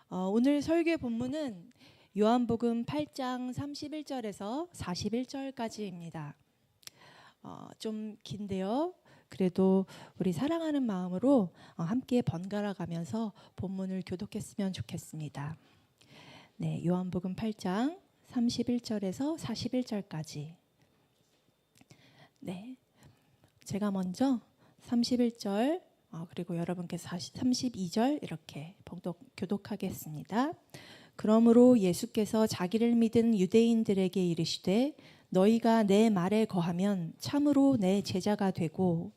오늘 설교 본문은 요한복음 8장 31절에서 41절까지입니다. 좀 긴데요. 그래도 우리 사랑하는 마음으로 함께 번갈아 가면서 본문을 교독했으면 좋겠습니다. 네, 요한복음 8장 31절에서 41절까지. 네, 제가 먼저 31절 그리고 여러분께서 32절 이렇게 교독하겠습니다. 그러므로 예수께서 자기를 믿은 유대인들에게 이르시되 너희가 내 말에 거하면 참으로 내 제자가 되고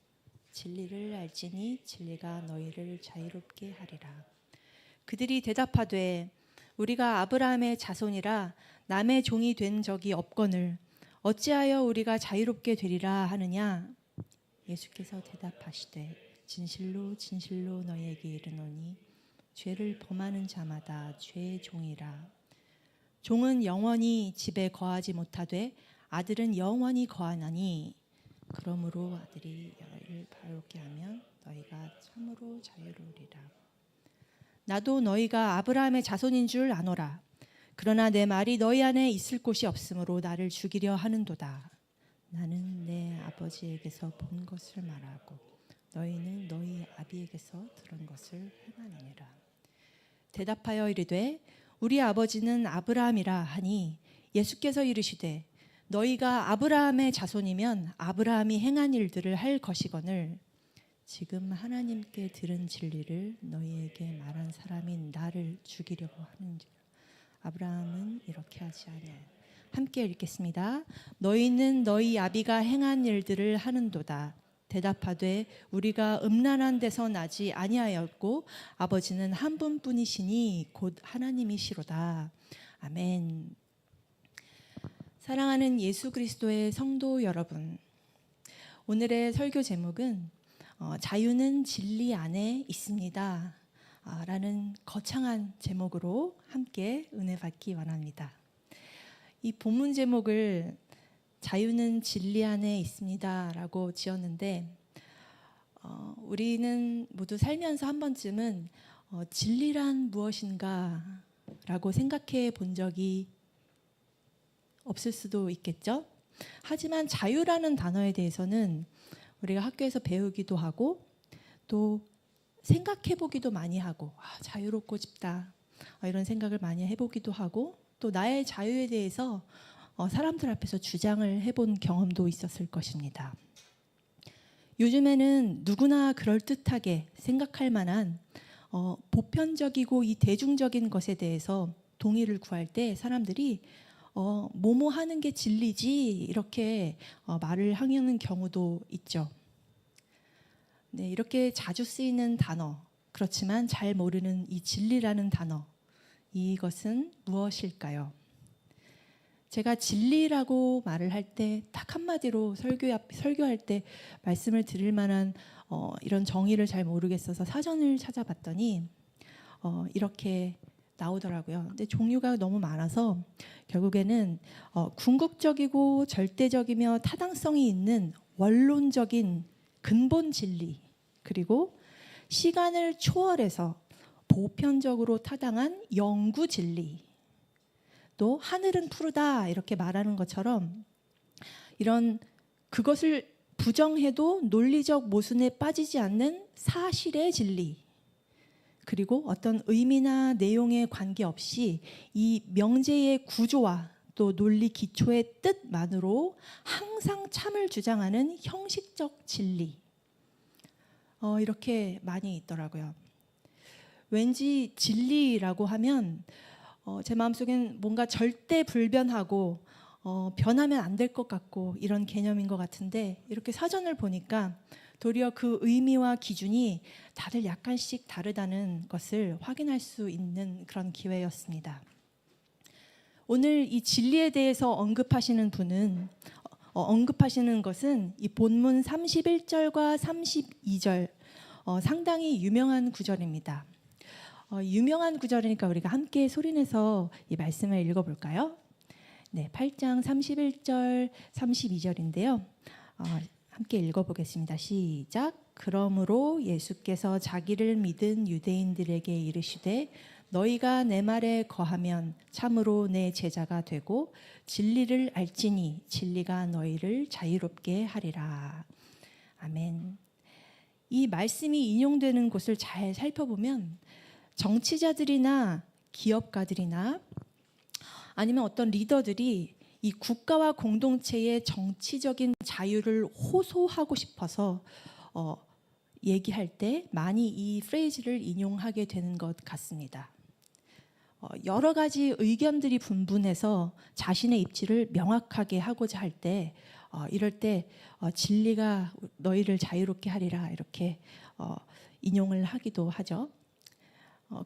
진리를 알지니 진리가 너희를 자유롭게 하리라. 그들이 대답하되 우리가 아브라함의 자손이라 남의 종이 된 적이 없거늘 어찌하여 우리가 자유롭게 되리라 하느냐. 예수께서 대답하시되 진실로 진실로 너희에게 이르노니 죄를 범하는 자마다 죄의 종이라. 종은 영원히 집에 거하지 못하되 아들은 영원히 거하나니 그러므로 아들이 너희를 바르게 하면 너희가 참으로 자유로우리라. 나도 너희가 아브라함의 자손인 줄 아노라. 그러나 내 말이 너희 안에 있을 곳이 없으므로 나를 죽이려 하는도다. 나는 내 아버지에게서 본 것을 말하고 너희는 너희 아비에게서 들은 것을 행하느니라. 대답하여 이르되 우리 아버지는 아브라함이라 하니 예수께서 이르시되 너희가 아브라함의 자손이면 아브라함이 행한 일들을 할 것이거늘 지금 하나님께 들은 진리를 너희에게 말한 사람인 나를 죽이려고 하는지라. 아브라함은 이렇게 하지 아니하여. 함께 읽겠습니다. 너희는 너희 아비가 행한 일들을 하는도다. 대답하되 우리가 음란한 데서 나지 아니하였고 아버지는 한 분뿐이시니 곧 하나님이시로다. 아멘. 사랑하는 예수 그리스도의 성도 여러분, 오늘의 설교 제목은 자유는 진리 안에 있습니다 라는 거창한 제목으로 함께 은혜 받기 원합니다. 이 본문 제목을 자유는 진리 안에 있습니다 라고 지었는데 우리는 모두 살면서 한 번쯤은 진리란 무엇인가 라고 생각해 본 적이 없을 수도 있겠죠. 하지만 자유라는 단어에 대해서는 우리가 학교에서 배우기도 하고 또 생각해 보기도 많이 하고 자유롭고 싶다 이런 생각을 많이 해보기도 하고 또 나의 자유에 대해서 사람들 앞에서 주장을 해본 경험도 있었을 것입니다. 요즘에는 누구나 그럴듯하게 생각할 만한 보편적이고 이 대중적인 것에 대해서 동의를 구할 때 사람들이 뭐뭐 하는 게 진리지 이렇게 말을 하는 경우도 있죠. 네, 이렇게 자주 쓰이는 단어, 그렇지만 잘 모르는 이 진리라는 단어, 이것은 무엇일까요? 제가 진리라고 말을 할 때 딱 한마디로 설교할 때 말씀을 드릴 만한 이런 정의를 잘 모르겠어서 사전을 찾아봤더니 이렇게 나오더라고요. 근데 종류가 너무 많아서 결국에는 궁극적이고 절대적이며 타당성이 있는 원론적인 근본 진리, 그리고 시간을 초월해서 보편적으로 타당한 영구 진리, 또 하늘은 푸르다 이렇게 말하는 것처럼 이런 그것을 부정해도 논리적 모순에 빠지지 않는 사실의 진리, 그리고 어떤 의미나 내용에 관계없이 이 명제의 구조와 또 논리 기초의 뜻만으로 항상 참을 주장하는 형식적 진리, 이렇게 많이 있더라고요. 왠지 진리라고 하면 제 마음속엔 뭔가 절대 불변하고 변하면 안 될 것 같고 이런 개념인 것 같은데 이렇게 사전을 보니까 도리어 그 의미와 기준이 다들 약간씩 다르다는 것을 확인할 수 있는 그런 기회였습니다. 오늘 이 진리에 대해서 언급하시는 것은 이 본문 31절과 32절 상당히 유명한 구절입니다. 유명한 구절이니까 우리가 함께 소리내서 이 말씀을 읽어볼까요? 네, 8장 31절, 32절인데요. 함께 읽어보겠습니다. 시작. 그러므로 예수께서 자기를 믿은 유대인들에게 이르시되 너희가 내 말에 거하면 참으로 내 제자가 되고 진리를 알지니 진리가 너희를 자유롭게 하리라. 아멘. 이 말씀이 인용되는 곳을 잘 살펴보면 정치자들이나 기업가들이나 아니면 어떤 리더들이 이 국가와 공동체의 정치적인 자유를 호소하고 싶어서 얘기할 때 많이 이 프레이즈를 인용하게 되는 것 같습니다. 여러 가지 의견들이 분분해서 자신의 입지를 명확하게 하고자 할 때 이럴 때 진리가 너희를 자유롭게 하리라 이렇게 인용을 하기도 하죠.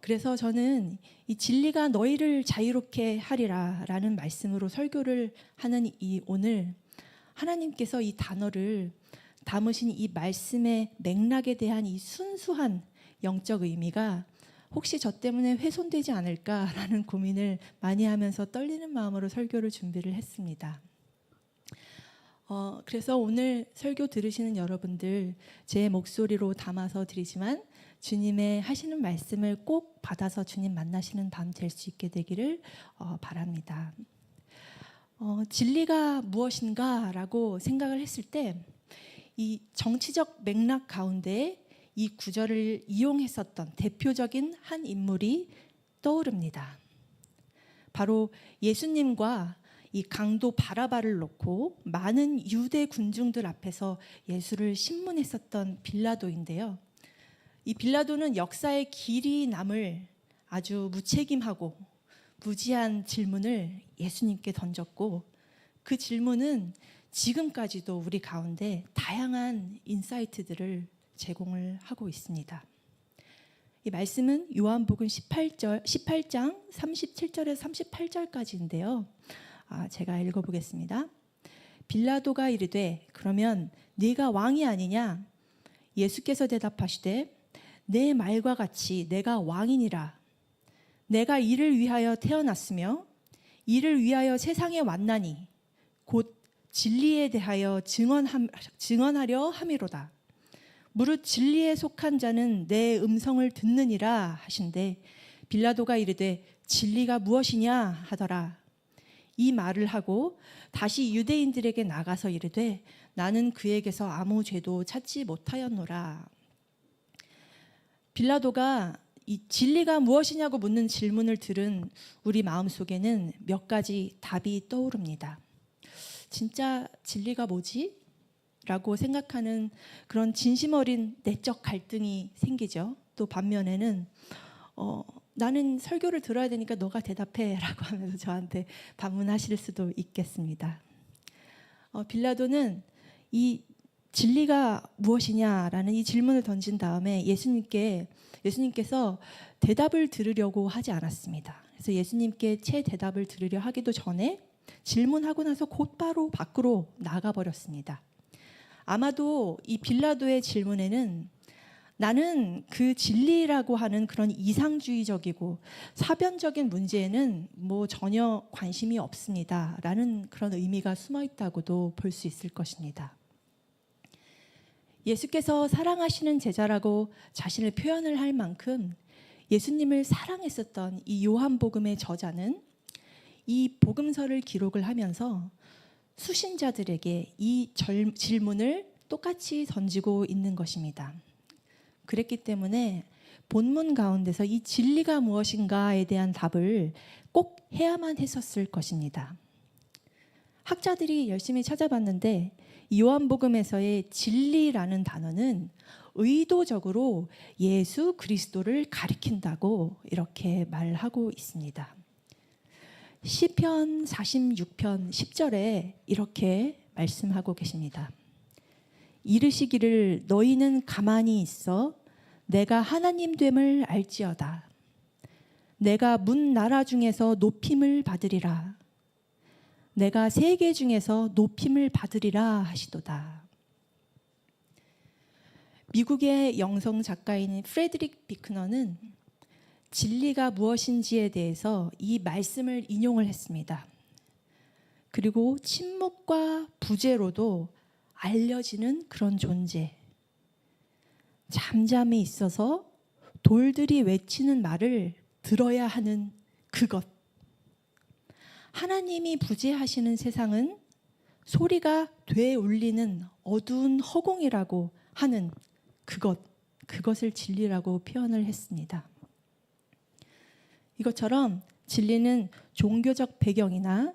그래서 저는 이 진리가 너희를 자유롭게 하리라라는 말씀으로 설교를 하는 이 오늘 하나님께서 이 단어를 담으신 이 말씀의 맥락에 대한 이 순수한 영적 의미가 혹시 저 때문에 훼손되지 않을까라는 고민을 많이 하면서 떨리는 마음으로 설교를 준비를 했습니다. 그래서 오늘 설교 들으시는 여러분들 제 목소리로 담아서 드리지만 주님의 하시는 말씀을 꼭 받아서 주님 만나시는 밤 될 수 있게 되기를 바랍니다. 진리가 무엇인가라고 생각을 했을 때 이 정치적 맥락 가운데 이 구절을 이용했었던 대표적인 한 인물이 떠오릅니다. 바로 예수님과 이 강도 바라바를 놓고 많은 유대 군중들 앞에서 예수를 신문했었던 빌라도인데요. 이 빌라도는 역사에 길이 남을 아주 무책임하고 무지한 질문을 예수님께 던졌고 그 질문은 지금까지도 우리 가운데 다양한 인사이트들을 제공을 하고 있습니다. 이 말씀은 요한복음 18장 37절에서 38절까지인데요. 제가 읽어보겠습니다. 빌라도가 이르되 그러면 네가 왕이 아니냐? 예수께서 대답하시되 내 말과 같이 내가 왕이니라. 내가 이를 위하여 태어났으며 이를 위하여 세상에 왔나니 곧 진리에 대하여 증언하려 함이로다. 무릇 진리에 속한 자는 내 음성을 듣느니라 하신대 빌라도가 이르되 진리가 무엇이냐 하더라. 이 말을 하고 다시 유대인들에게 나가서 이르되 나는 그에게서 아무 죄도 찾지 못하였노라. 빌라도가 이 진리가 무엇이냐고 묻는 질문을 들은 우리 마음속에는 몇 가지 답이 떠오릅니다. 진짜 진리가 뭐지? 라고 생각하는 그런 진심 어린 내적 갈등이 생기죠. 또 반면에는 나는 설교를 들어야 되니까 너가 대답해 라고 하면서 저한테 반문하실 수도 있겠습니다. 빌라도는 이 진리가 무엇이냐라는 이 질문을 던진 다음에 예수님께서 대답을 들으려고 하지 않았습니다. 그래서 예수님께 채 대답을 들으려 하기도 전에 질문하고 나서 곧바로 밖으로 나가버렸습니다. 아마도 이 빌라도의 질문에는 나는 그 진리라고 하는 그런 이상주의적이고 사변적인 문제에는 뭐 전혀 관심이 없습니다. 라는 그런 의미가 숨어 있다고도 볼 수 있을 것입니다. 예수께서 사랑하시는 제자라고 자신을 표현을 할 만큼 예수님을 사랑했었던 이 요한복음의 저자는 이 복음서를 기록을 하면서 수신자들에게 이 질문을 똑같이 던지고 있는 것입니다. 그랬기 때문에 본문 가운데서 이 진리가 무엇인가에 대한 답을 꼭 해야만 했었을 것입니다. 학자들이 열심히 찾아봤는데 요한복음에서의 진리라는 단어는 의도적으로 예수 그리스도를 가리킨다고 이렇게 말하고 있습니다. 시편 46편 10절에 이렇게 말씀하고 계십니다. 이르시기를 너희는 가만히 있어 내가 하나님 됨을 알지어다. 내가 문 나라 중에서 높임을 받으리라. 내가 세계 중에서 높임을 받으리라 하시도다. 미국의 영성 작가인 프레드릭 비크너는 진리가 무엇인지에 대해서 이 말씀을 인용을 했습니다. 그리고 침묵과 부재로도 알려지는 그런 존재. 잠잠히 있어서 돌들이 외치는 말을 들어야 하는 그것. 하나님이 부재하시는 세상은 소리가 되울리는 어두운 허공이라고 하는 그것을 진리라고 표현을 했습니다. 이것처럼 진리는 종교적 배경이나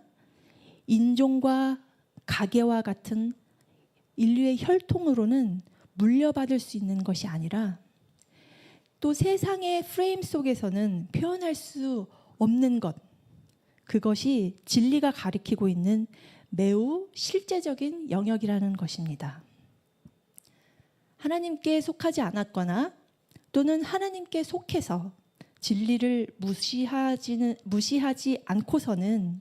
인종과 가계와 같은 인류의 혈통으로는 물려받을 수 있는 것이 아니라 또 세상의 프레임 속에서는 표현할 수 없는 것, 그것이 진리가 가리키고 있는 매우 실제적인 영역이라는 것입니다. 하나님께 속하지 않았거나 또는 하나님께 속해서 진리를 무시하지 않고서는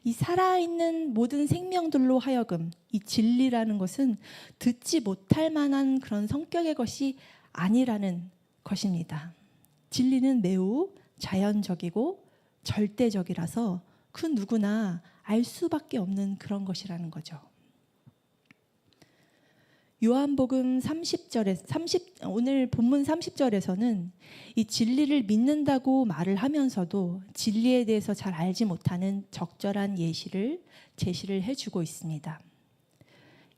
이 살아있는 모든 생명들로 하여금 이 진리라는 것은 듣지 못할 만한 그런 성격의 것이 아니라는 것입니다. 진리는 매우 자연적이고 절대적이라서 그 누구나 알 수밖에 없는 그런 것이라는 거죠. 요한복음 30절에 오늘 본문 30절에서는 이 진리를 믿는다고 말을 하면서도 진리에 대해서 잘 알지 못하는 적절한 제시를 해주고 있습니다.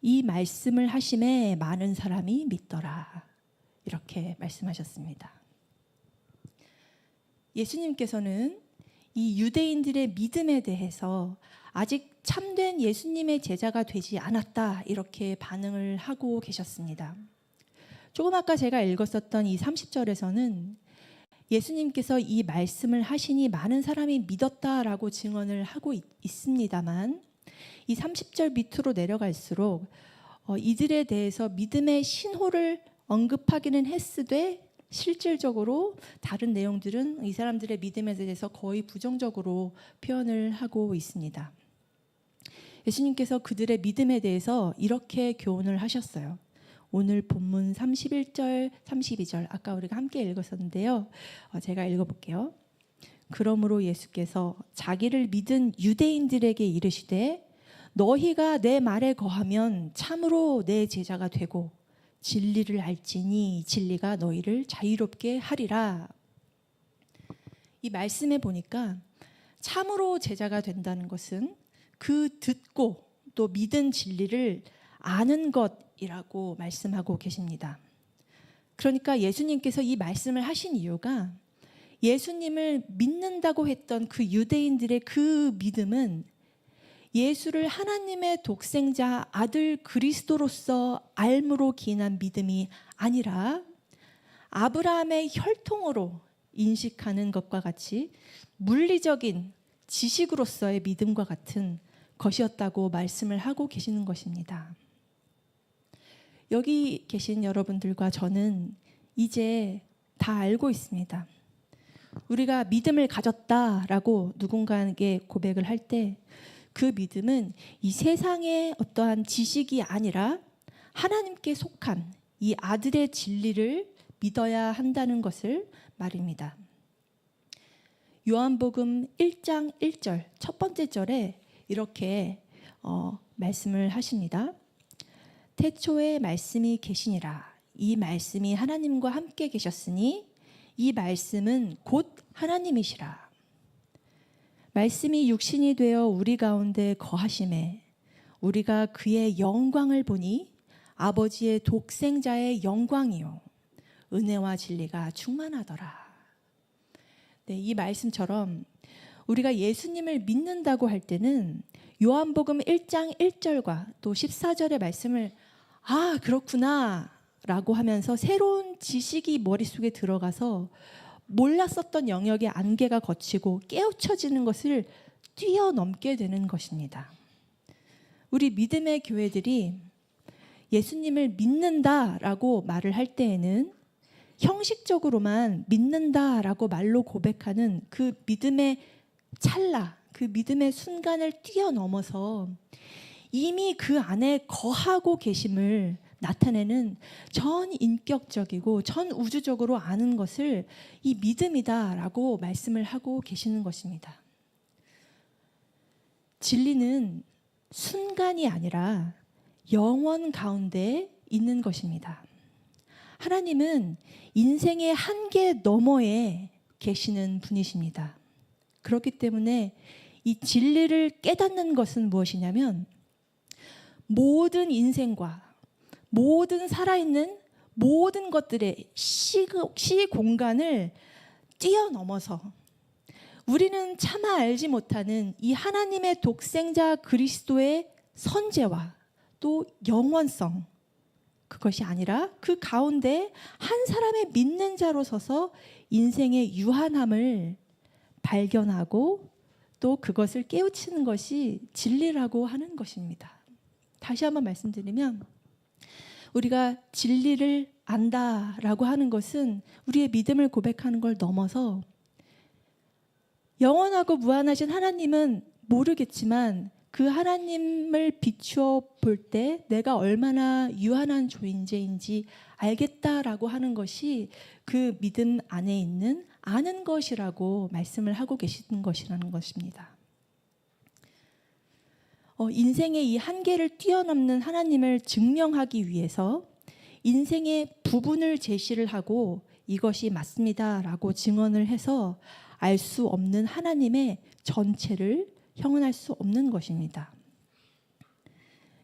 이 말씀을 하심에 많은 사람이 믿더라. 이렇게 말씀하셨습니다. 예수님께서는 이 유대인들의 믿음에 대해서 아직 참된 예수님의 제자가 되지 않았다, 이렇게 반응을 하고 계셨습니다. 조금 아까 제가 읽었었던 이 30절에서는 예수님께서 이 말씀을 하시니 많은 사람이 믿었다라고 증언을 하고 있습니다만 이 30절 밑으로 내려갈수록 이들에 대해서 믿음의 신호를 언급하기는 했으되 실질적으로 다른 내용들은 이 사람들의 믿음에 대해서 거의 부정적으로 표현을 하고 있습니다. 예수님께서 그들의 믿음에 대해서 이렇게 교훈을 하셨어요. 오늘 본문 31절, 32절 아까 우리가 함께 읽었었는데요. 제가 읽어볼게요. 그러므로 예수께서 자기를 믿은 유대인들에게 이르시되 너희가 내 말에 거하면 참으로 내 제자가 되고 진리를 알지니 진리가 너희를 자유롭게 하리라. 이 말씀에 보니까 참으로 제자가 된다는 것은 그 듣고 또 믿은 진리를 아는 것이라고 말씀하고 계십니다. 그러니까 예수님께서 이 말씀을 하신 이유가 예수님을 믿는다고 했던 그 유대인들의 그 믿음은 예수를 하나님의 독생자 아들 그리스도로서 알므로 기인한 믿음이 아니라 아브라함의 혈통으로 인식하는 것과 같이 물리적인 지식으로서의 믿음과 같은 것이었다고 말씀을 하고 계시는 것입니다. 여기 계신 여러분들과 저는 이제 다 알고 있습니다. 우리가 믿음을 가졌다라고 누군가에게 고백을 할 때 그 믿음은 이 세상의 어떠한 지식이 아니라 하나님께 속한 이 아들의 진리를 믿어야 한다는 것을 말입니다. 요한복음 1장 1절 첫 번째 절에 이렇게 말씀을 하십니다. 태초에 말씀이 계시니라. 이 말씀이 하나님과 함께 계셨으니 이 말씀은 곧 하나님이시라. 말씀이 육신이 되어 우리 가운데 거하심에 우리가 그의 영광을 보니 아버지의 독생자의 영광이요 은혜와 진리가 충만하더라. 네, 이 말씀처럼 우리가 예수님을 믿는다고 할 때는 요한복음 1장 1절과 또 14절의 말씀을 그렇구나 라고 하면서 새로운 지식이 머릿속에 들어가서 몰랐었던 영역의 안개가 걷히고 깨우쳐지는 것을 뛰어넘게 되는 것입니다. 우리 믿음의 교회들이 예수님을 믿는다라고 말을 할 때에는 형식적으로만 믿는다라고 말로 고백하는 그 믿음의 찰나, 그 믿음의 순간을 뛰어넘어서 이미 그 안에 거하고 계심을 나타내는 전 인격적이고 전 우주적으로 아는 것을 이 믿음이다라고 말씀을 하고 계시는 것입니다. 진리는 순간이 아니라 영원 가운데 있는 것입니다. 하나님은 인생의 한계 너머에 계시는 분이십니다. 그렇기 때문에 이 진리를 깨닫는 것은 무엇이냐면 모든 인생과 모든 살아있는 모든 것들의 시공간을 뛰어넘어서 우리는 차마 알지 못하는 이 하나님의 독생자 그리스도의 선재와 또 영원성, 그것이 아니라 그 가운데 한 사람의 믿는 자로 서서 인생의 유한함을 발견하고 또 그것을 깨우치는 것이 진리라고 하는 것입니다. 다시 한번 말씀드리면 우리가 진리를 안다라고 하는 것은 우리의 믿음을 고백하는 걸 넘어서 영원하고 무한하신 하나님은 모르겠지만 그 하나님을 비추어 볼 때 내가 얼마나 유한한 존재인지 알겠다라고 하는 것이 그 믿음 안에 있는 아는 것이라고 말씀을 하고 계시는 것이라는 것입니다. 인생의 이 한계를 뛰어넘는 하나님을 증명하기 위해서 인생의 부분을 제시를 하고 이것이 맞습니다라고 증언을 해서 알 수 없는 하나님의 전체를 형언할 수 없는 것입니다.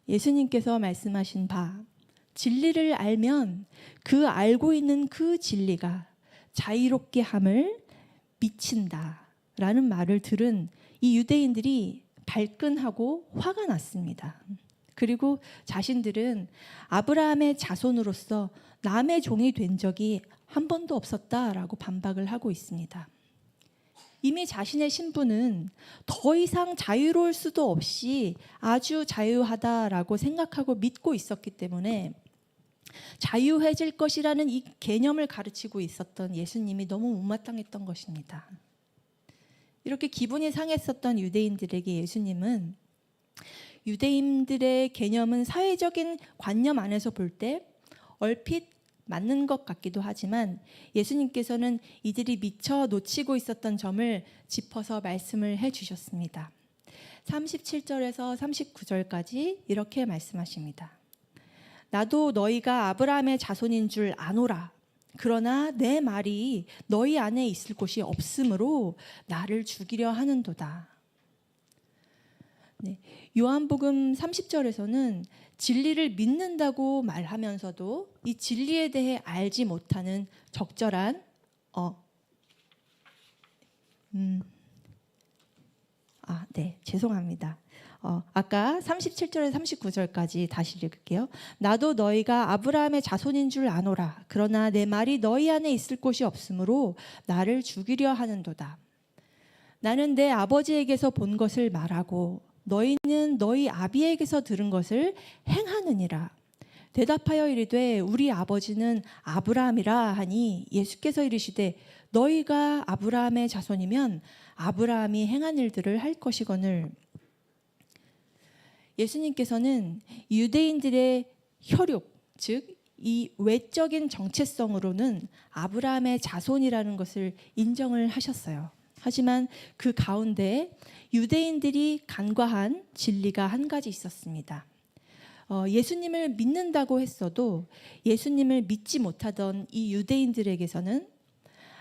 예수님께서 말씀하신 바 진리를 알면 그 알고 있는 그 진리가 자유롭게 함을 미친다라는 말을 들은 이 유대인들이 발끈하고 화가 났습니다. 그리고 자신들은 아브라함의 자손으로서 남의 종이 된 적이 한 번도 없었다라고 반박을 하고 있습니다. 이미 자신의 신분은 더 이상 자유로울 수도 없이 아주 자유하다라고 생각하고 믿고 있었기 때문에 자유해질 것이라는 이 개념을 가르치고 있었던 예수님이 너무 못마땅했던 것입니다. 이렇게 기분이 상했었던 유대인들에게 예수님은 유대인들의 개념은 사회적인 관념 안에서 볼 때 얼핏 맞는 것 같기도 하지만 예수님께서는 이들이 미처 놓치고 있었던 점을 짚어서 말씀을 해주셨습니다. 37절에서 39절까지 이렇게 말씀하십니다. 나도 너희가 아브라함의 자손인 줄 아노라. 그러나 내 말이 너희 안에 있을 곳이 없으므로 나를 죽이려 하는도다. 네, 요한복음 30절에서는 진리를 믿는다고 말하면서도 이 진리에 대해 알지 못하는 적절한 죄송합니다. 아까 37절에서 39절까지 다시 읽을게요. 나도 너희가 아브라함의 자손인 줄 아노라. 그러나 내 말이 너희 안에 있을 곳이 없으므로 나를 죽이려 하는도다. 나는 내 아버지에게서 본 것을 말하고 너희는 너희 아비에게서 들은 것을 행하느니라. 대답하여 이르되 우리 아버지는 아브라함이라 하니 예수께서 이르시되 너희가 아브라함의 자손이면 아브라함이 행한 일들을 할 것이거늘. 예수님께서는 유대인들의 혈육, 즉 이 외적인 정체성으로는 아브라함의 자손이라는 것을 인정을 하셨어요. 하지만 그 가운데 유대인들이 간과한 진리가 한 가지 있었습니다. 예수님을 믿는다고 했어도 예수님을 믿지 못하던 이 유대인들에게서는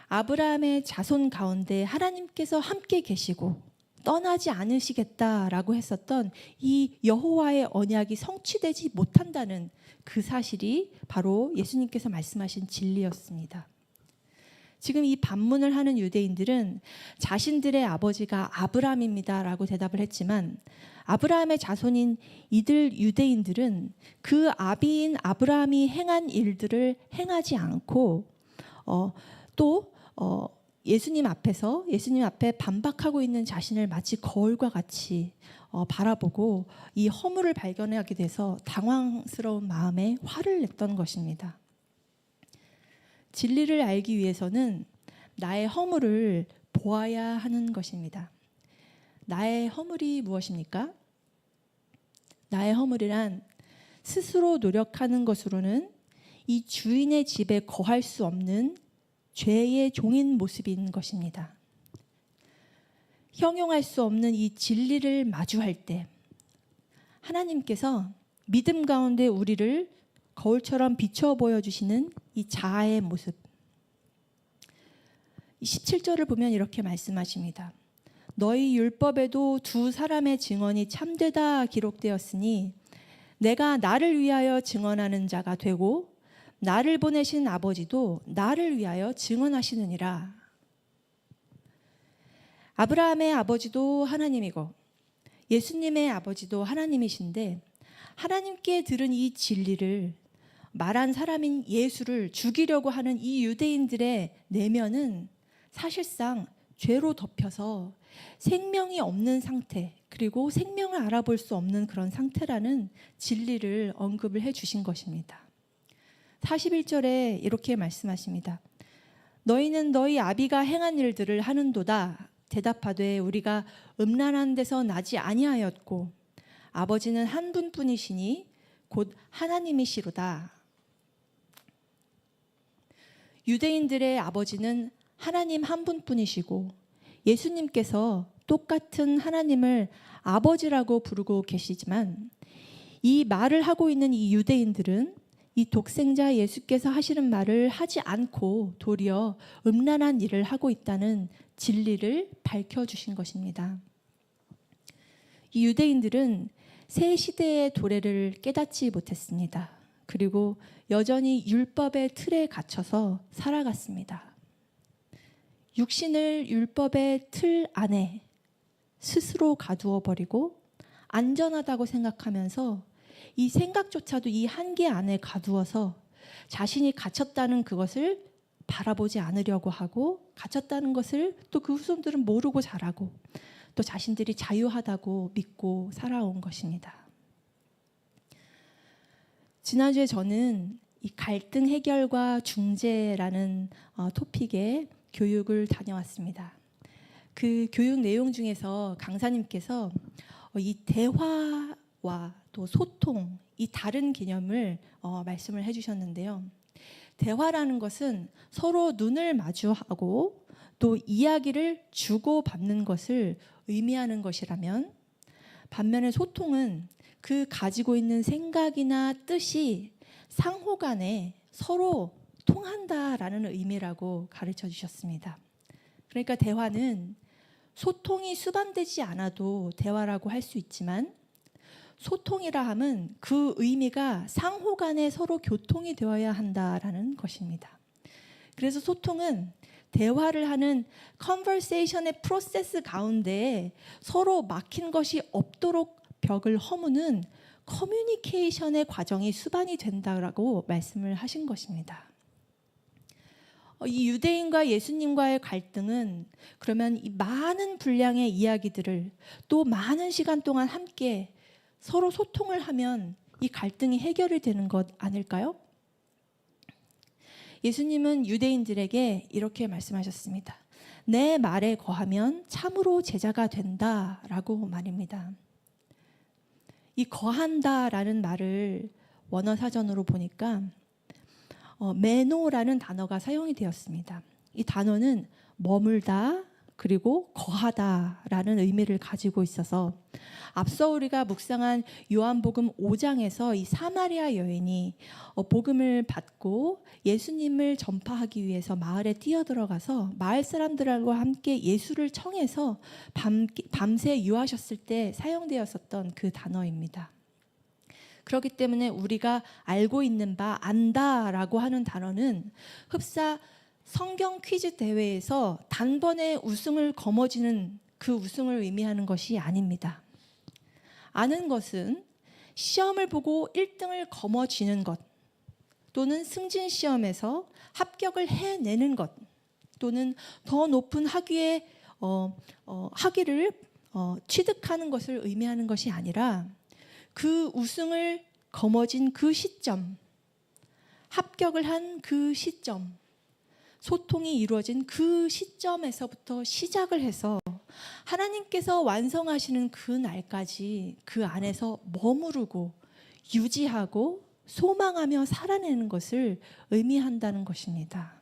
아브라함의 자손 가운데 하나님께서 함께 계시고 떠나지 않으시겠다라고 했었던 이 여호와의 언약이 성취되지 못한다는 그 사실이 바로 예수님께서 말씀하신 진리였습니다. 지금 이 반문을 하는 유대인들은 자신들의 아버지가 아브라함입니다라고 대답을 했지만 아브라함의 자손인 이들 유대인들은 그 아비인 아브라함이 행한 일들을 행하지 않고 예수님 앞에 반박하고 있는 자신을 마치 거울과 같이 바라보고 이 허물을 발견하게 돼서 당황스러운 마음에 화를 냈던 것입니다. 진리를 알기 위해서는 나의 허물을 보아야 하는 것입니다. 나의 허물이 무엇입니까? 나의 허물이란 스스로 노력하는 것으로는 이 주인의 집에 거할 수 없는 죄의 종인 모습인 것입니다. 형용할 수 없는 이 진리를 마주할 때 하나님께서 믿음 가운데 우리를 거울처럼 비춰 보여주시는 이 자아의 모습, 17절을 보면 이렇게 말씀하십니다. 너희 율법에도 두 사람의 증언이 참되다 기록되었으니 내가 나를 위하여 증언하는 자가 되고 나를 보내신 아버지도 나를 위하여 증언하시느니라. 아브라함의 아버지도 하나님이고 예수님의 아버지도 하나님이신데 하나님께 들은 이 진리를 말한 사람인 예수를 죽이려고 하는 이 유대인들의 내면은 사실상 죄로 덮여서 생명이 없는 상태, 그리고 생명을 알아볼 수 없는 그런 상태라는 진리를 언급을 해 주신 것입니다. 41절에 이렇게 말씀하십니다. 너희는 너희 아비가 행한 일들을 하는도다. 대답하되 우리가 음란한 데서 나지 아니하였고 아버지는 한 분뿐이시니 곧 하나님이시로다. 유대인들의 아버지는 하나님 한 분뿐이시고 예수님께서 똑같은 하나님을 아버지라고 부르고 계시지만 이 말을 하고 있는 이 유대인들은 이 독생자 예수께서 하시는 말을 하지 않고 도리어 음란한 일을 하고 있다는 진리를 밝혀주신 것입니다. 이 유대인들은 새 시대의 도래를 깨닫지 못했습니다. 그리고 여전히 율법의 틀에 갇혀서 살아갔습니다. 육신을 율법의 틀 안에 스스로 가두어 버리고 안전하다고 생각하면서 이 생각조차도 이 한계 안에 가두어서 자신이 갇혔다는 그것을 바라보지 않으려고 하고 갇혔다는 것을 또 그 후손들은 모르고 자라고 또 자신들이 자유하다고 믿고 살아온 것입니다. 지난주에 저는 이 갈등 해결과 중재라는 토픽의 교육을 다녀왔습니다. 그 교육 내용 중에서 강사님께서 이 대화와 또 소통, 이 다른 개념을 말씀을 해주셨는데요. 대화라는 것은 서로 눈을 마주하고 또 이야기를 주고받는 것을 의미하는 것이라면 반면에 소통은 그 가지고 있는 생각이나 뜻이 상호 간에 서로 통한다라는 의미라고 가르쳐 주셨습니다. 그러니까 대화는 소통이 수반되지 않아도 대화라고 할 수 있지만 소통이라 함은 그 의미가 상호 간에 서로 교통이 되어야 한다라는 것입니다. 그래서 소통은 대화를 하는 컨버세이션의 프로세스 가운데 서로 막힌 것이 없도록 벽을 허무는 커뮤니케이션의 과정이 수반이 된다라고 말씀을 하신 것입니다. 이 유대인과 예수님과의 갈등은 그러면 이 많은 분량의 이야기들을 또 많은 시간 동안 함께 서로 소통을 하면 이 갈등이 해결이 되는 것 아닐까요? 예수님은 유대인들에게 이렇게 말씀하셨습니다. 내 말에 거하면 참으로 제자가 된다라고 말입니다. 이 거한다라는 말을 원어 사전으로 보니까 메노라는 단어가 사용이 되었습니다. 이 단어는 머물다 그리고 거하다라는 의미를 가지고 있어서 앞서 우리가 묵상한 요한복음 5장에서 이 사마리아 여인이 복음을 받고 예수님을 전파하기 위해서 마을에 뛰어들어가서 마을 사람들과 함께 예수를 청해서 밤새 유하셨을 때 사용되었었던 그 단어입니다. 그렇기 때문에 우리가 알고 있는 바 안다라고 하는 단어는 흡사 성경 퀴즈 대회에서 단번에 우승을 거머쥐는 그 우승을 의미하는 것이 아닙니다. 아는 것은 시험을 보고 1등을 거머쥐는 것 또는 승진 시험에서 합격을 해내는 것 또는 더 높은 학위를 취득하는 것을 의미하는 것이 아니라 그 우승을 거머쥔 그 시점, 합격을 한 그 시점, 소통이 이루어진 그 시점에서부터 시작을 해서 하나님께서 완성하시는 그 날까지 그 안에서 머무르고 유지하고 소망하며 살아내는 것을 의미한다는 것입니다.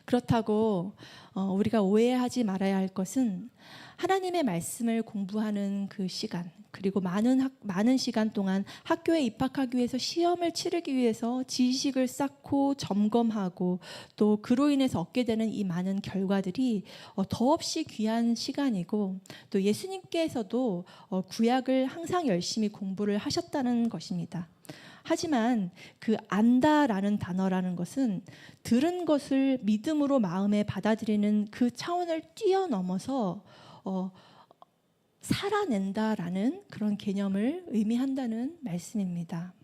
그렇다고 우리가 오해하지 말아야 할 것은 하나님의 말씀을 공부하는 그 시간, 그리고 많은 시간 동안 학교에 입학하기 위해서 시험을 치르기 위해서 지식을 쌓고 점검하고 또 그로 인해서 얻게 되는 이 많은 결과들이 더없이 귀한 시간이고, 또 예수님께서도 구약을 항상 열심히 공부를 하셨다는 것입니다. 하지만 그 안다라는 단어라는 것은 들은 것을 믿음으로 마음에 받아들이는 그 차원을 뛰어넘어서 살아낸다라는 그런 개념을 의미한다는 말씀입니다.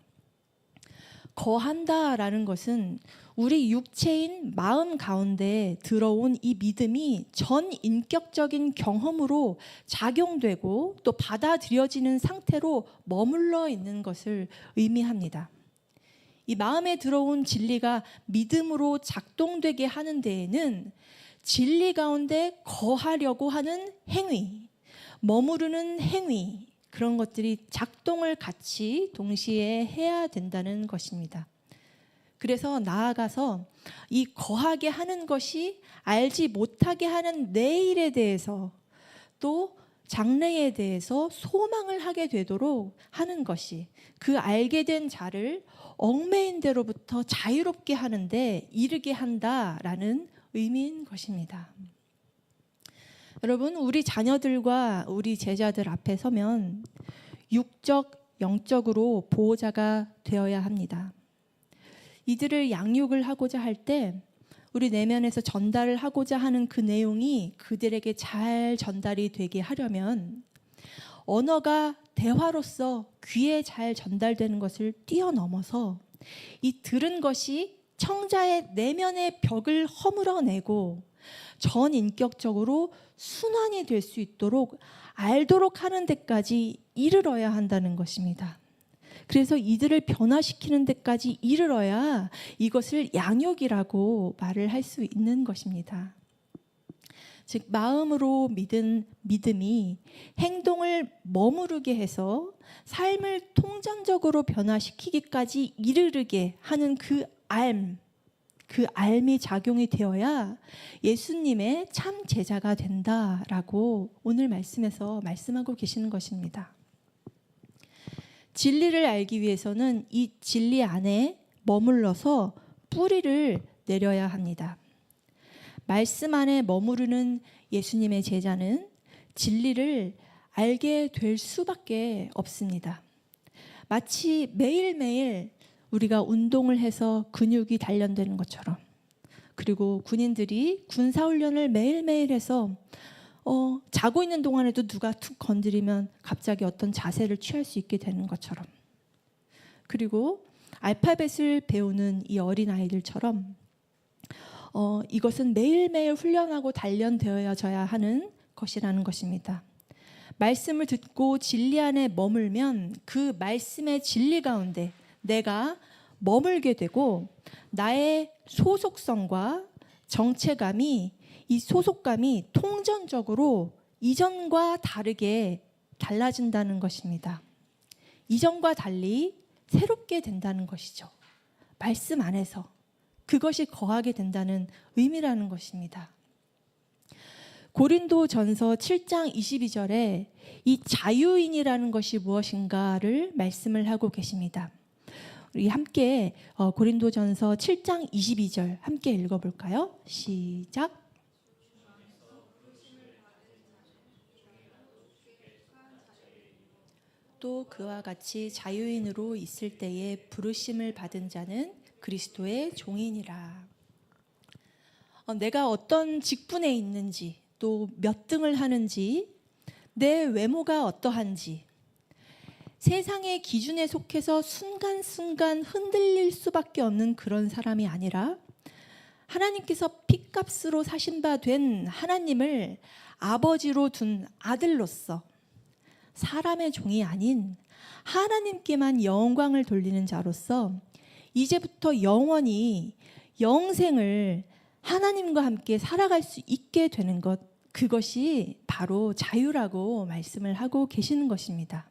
거한다라는 것은 우리 육체인 마음 가운데 들어온 이 믿음이 전 인격적인 경험으로 작용되고 또 받아들여지는 상태로 머물러 있는 것을 의미합니다. 이 마음에 들어온 진리가 믿음으로 작동되게 하는 데에는 진리 가운데 거하려고 하는 행위, 머무르는 행위, 그런 것들이 작동을 같이 동시에 해야 된다는 것입니다. 그래서 나아가서 이 거하게 하는 것이 알지 못하게 하는 내일에 대해서 또 장래에 대해서 소망을 하게 되도록 하는 것이 그 알게 된 자를 얽매인 대로부터 자유롭게 하는데 이르게 한다라는 의미인 것입니다. 여러분, 우리 자녀들과 우리 제자들 앞에 서면 육적, 영적으로 보호자가 되어야 합니다. 이들을 양육을 하고자 할 때 우리 내면에서 전달을 하고자 하는 그 내용이 그들에게 잘 전달이 되게 하려면 언어가 대화로서 귀에 잘 전달되는 것을 뛰어넘어서 이 들은 것이 청자의 내면의 벽을 허물어내고 전인격적으로 순환이 될 수 있도록 알도록 하는 데까지 이르러야 한다는 것입니다. 그래서 이들을 변화시키는 데까지 이르러야 이것을 양육이라고 말을 할 수 있는 것입니다. 즉 마음으로 믿은 믿음이 행동을 머무르게 해서 삶을 통전적으로 변화시키기까지 이르르게 하는 그 알미 작용이 되어야 예수님의 참 제자가 된다라고 오늘 말씀에서 말씀하고 계시는 것입니다. 진리를 알기 위해서는 이 진리 안에 머물러서 뿌리를 내려야 합니다. 말씀 안에 머무르는 예수님의 제자는 진리를 알게 될 수밖에 없습니다. 마치 매일매일 우리가 운동을 해서 근육이 단련되는 것처럼, 그리고 군인들이 군사훈련을 매일매일 해서 자고 있는 동안에도 누가 툭 건드리면 갑자기 어떤 자세를 취할 수 있게 되는 것처럼, 그리고 알파벳을 배우는 이 어린아이들처럼 이것은 매일매일 훈련하고 단련되어져야 하는 것이라는 것입니다. 말씀을 듣고 진리 안에 머물면 그 말씀의 진리 가운데 내가 머물게 되고 나의 소속성과 정체감이, 이 소속감이 통전적으로 이전과 다르게 달라진다는 것입니다. 이전과 달리 새롭게 된다는 것이죠. 말씀 안에서 그것이 거하게 된다는 의미라는 것입니다. 고린도전서 7장 22절에 이 자유인이라는 것이 무엇인가를 말씀을 하고 계십니다. 우리 함께 고린도전서 7장 22절 함께 읽어볼까요? 시작. 또 그와 같이 자유인으로 있을 때에 부르심을 받은 자는 그리스도의 종이니라. 내가 어떤 직분에 있는지, 또 몇 등을 하는지, 내 외모가 어떠한지, 세상의 기준에 속해서 순간순간 흔들릴 수밖에 없는 그런 사람이 아니라 하나님께서 핏값으로 사신 바 된 하나님을 아버지로 둔 아들로서 사람의 종이 아닌 하나님께만 영광을 돌리는 자로서 이제부터 영원히 영생을 하나님과 함께 살아갈 수 있게 되는 것, 그것이 바로 자유라고 말씀을 하고 계시는 것입니다.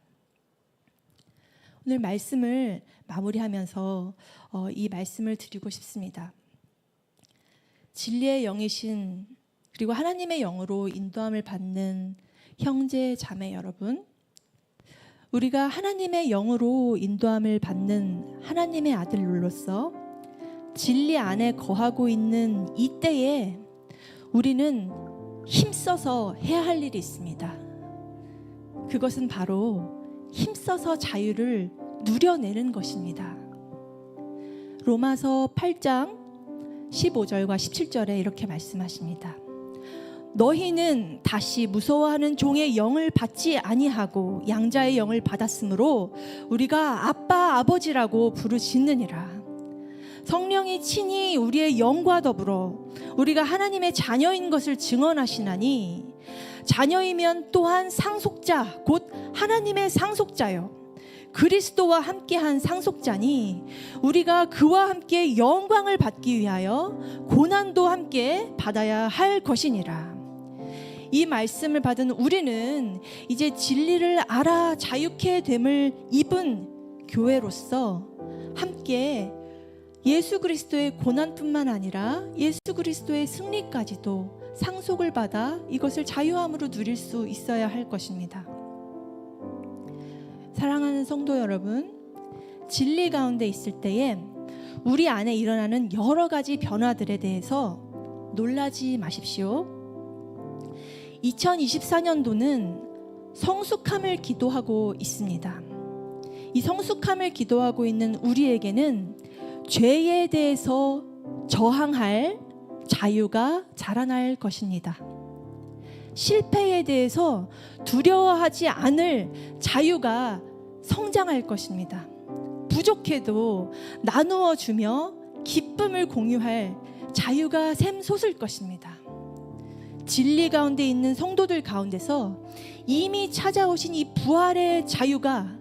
오늘 말씀을 마무리하면서 이 말씀을 드리고 싶습니다. 진리의 영이신 그리고 하나님의 영으로 인도함을 받는 형제 자매 여러분, 우리가 하나님의 영으로 인도함을 받는 하나님의 아들로서 진리 안에 거하고 있는 이때에 우리는 힘써서 해야 할 일이 있습니다. 그것은 바로 힘써서 자유를 누려내는 것입니다. 로마서 8장 15절과 17절에 이렇게 말씀하십니다. 너희는 다시 무서워하는 종의 영을 받지 아니하고 양자의 영을 받았으므로 우리가 아빠 아버지라고 부르짖느니라. 성령이 친히 우리의 영과 더불어 우리가 하나님의 자녀인 것을 증언하시나니 자녀이면 또한 상속자 곧 하나님의 상속자요 그리스도와 함께한 상속자니 우리가 그와 함께 영광을 받기 위하여 고난도 함께 받아야 할 것이니라. 이 말씀을 받은 우리는 이제 진리를 알아 자유케 됨을 입은 교회로서 함께 예수 그리스도의 고난뿐만 아니라 예수 그리스도의 승리까지도 상속을 받아 이것을 자유함으로 누릴 수 있어야 할 것입니다. 사랑하는 성도 여러분, 진리 가운데 있을 때에 우리 안에 일어나는 여러 가지 변화들에 대해서 놀라지 마십시오. 2024년도는 성숙함을 기도하고 있습니다. 이 성숙함을 기도하고 있는 우리에게는 죄에 대해서 저항할 자유가 자라날 것입니다. 실패에 대해서 두려워하지 않을 자유가 성장할 것입니다. 부족해도 나누어 주며 기쁨을 공유할 자유가 샘솟을 것입니다. 진리 가운데 있는 성도들 가운데서 이미 찾아오신 이 부활의 자유가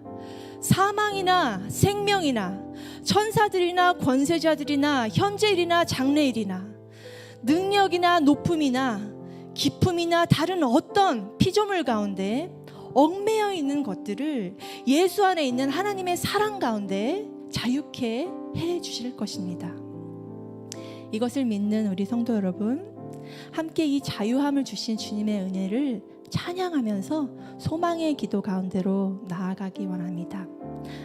사망이나 생명이나 천사들이나 권세자들이나 현재일이나 장래일이나 능력이나 높음이나 기품이나 다른 어떤 피조물 가운데 얽매여 있는 것들을 예수 안에 있는 하나님의 사랑 가운데 자유케 해 주실 것입니다. 이것을 믿는 우리 성도 여러분, 함께 이 자유함을 주신 주님의 은혜를 찬양하면서 소망의 기도 가운데로 나아가기 원합니다.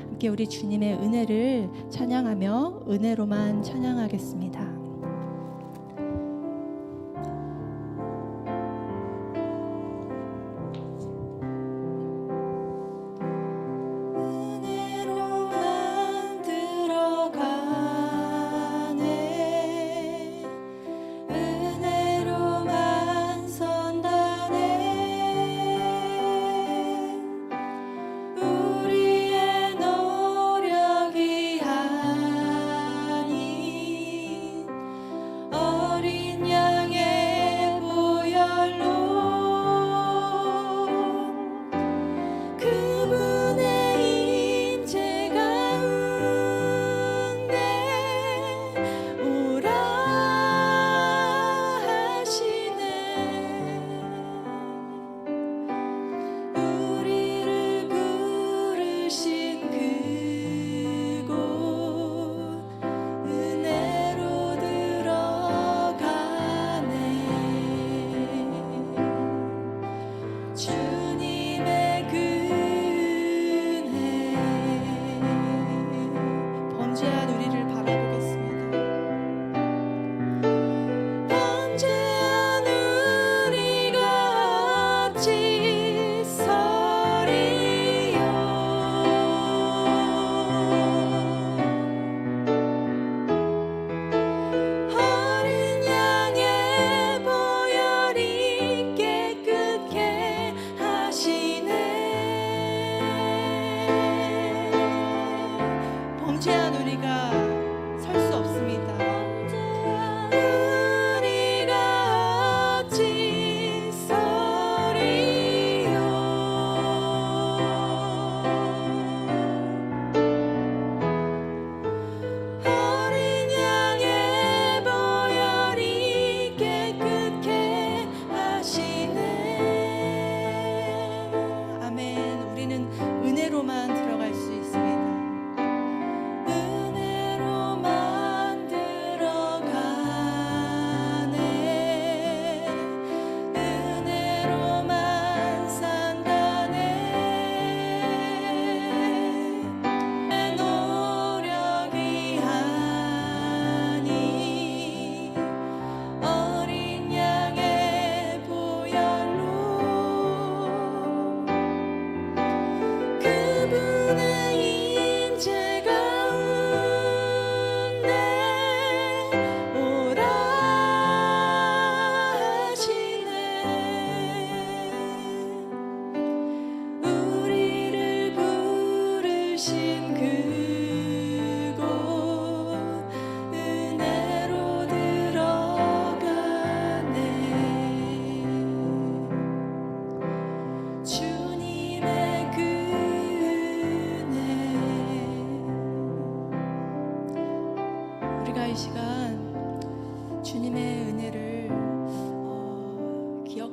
함께 우리 주님의 은혜를 찬양하며 은혜로만 찬양하겠습니다.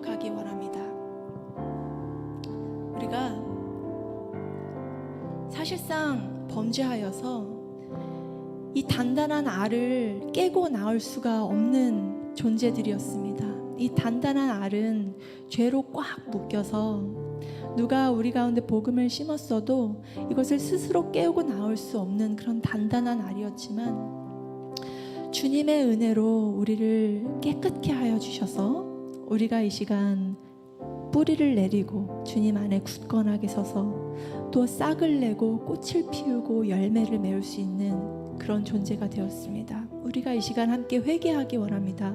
생각하기 원합니다. 우리가 사실상 범죄하여서 이 단단한 알을 깨고 나올 수가 없는 존재들이었습니다. 이 단단한 알은 죄로 꽉 묶여서 누가 우리 가운데 복음을 심었어도 이것을 스스로 깨우고 나올 수 없는 그런 단단한 알이었지만, 주님의 은혜로 우리를 깨끗게 하여 주셔서 우리가 이 시간 뿌리를 내리고 주님 안에 굳건하게 서서 또 싹을 내고 꽃을 피우고 열매를 맺을 수 있는 그런 존재가 되었습니다. 우리가 이 시간 함께 회개하기 원합니다.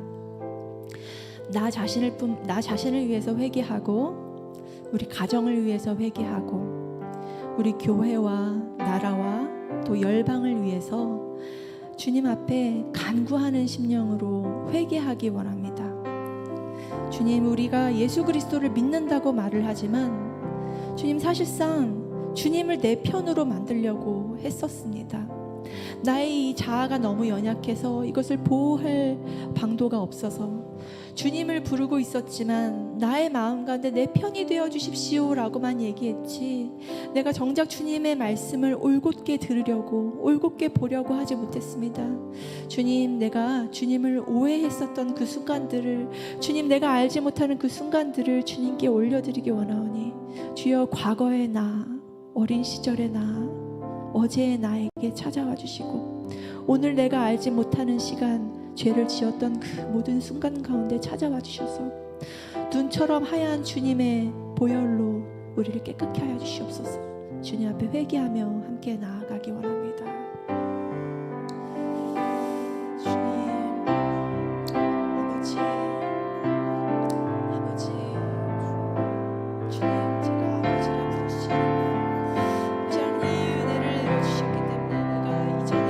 나 자신을 위해서 회개하고, 우리 가정을 위해서 회개하고, 우리 교회와 나라와 또 열방을 위해서 주님 앞에 간구하는 심령으로 회개하기 원합니다. 주님, 우리가 예수 그리스도를 믿는다고 말을 하지만 주님, 사실상 주님을 내 편으로 만들려고 했었습니다. 나의 이 자아가 너무 연약해서 이것을 보호할 방도가 없어서 주님을 부르고 있었지만 나의 마음 가운데 내 편이 되어 주십시오 라고만 얘기했지, 내가 정작 주님의 말씀을 올곧게 들으려고 올곧게 보려고 하지 못했습니다. 주님, 내가 주님을 오해했었던 그 순간들을, 주님, 내가 알지 못하는 그 순간들을 주님께 올려드리기 원하오니, 주여, 과거의 나, 어린 시절의 나, 어제의 나에게 찾아와 주시고, 오늘 내가 알지 못하는 시간 죄를 지었던 그 모든 순간 가운데 찾아와 주셔서 눈처럼 하얀 주님의 보혈로 우리를 깨끗게 하여 주시옵소서. 주님 앞에 회개하며 함께 나아가기 원합니다. 주님, 아버지, 주님, 제가 아버지라 부르시고 아버지라는 이 은혜를 내려주셨기 때문에 내가 이전에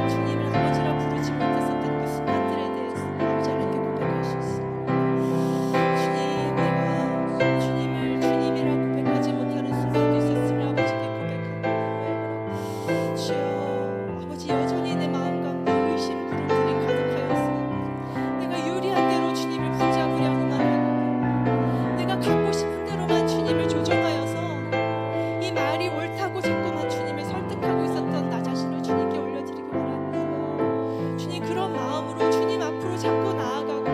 주님을 아버지라 부르지 못했었던 그 순간들에 대해서 아버지 하나님께 고백할 수 있습니다. 주님, 내가 주님을 주님이라 고백하지 못하는 순간도 있었으면 아버지께 고백합니다. 주여, 아버지, 여전히 내 마음 가운데 의심, 불운들이 가득하였으니 내가 유리한 대로 주님을 붙잡으려고만 하고, 내가 갖고 싶은 대로만 주님을 조정하여서 이 말이 옳다고 자꾸만 주님을 설득하고 있었던 나 자신을 주님께 올려드리기 원합니다. 주님, 그런 마음으로 주님 앞으로 자꾸 나아가고,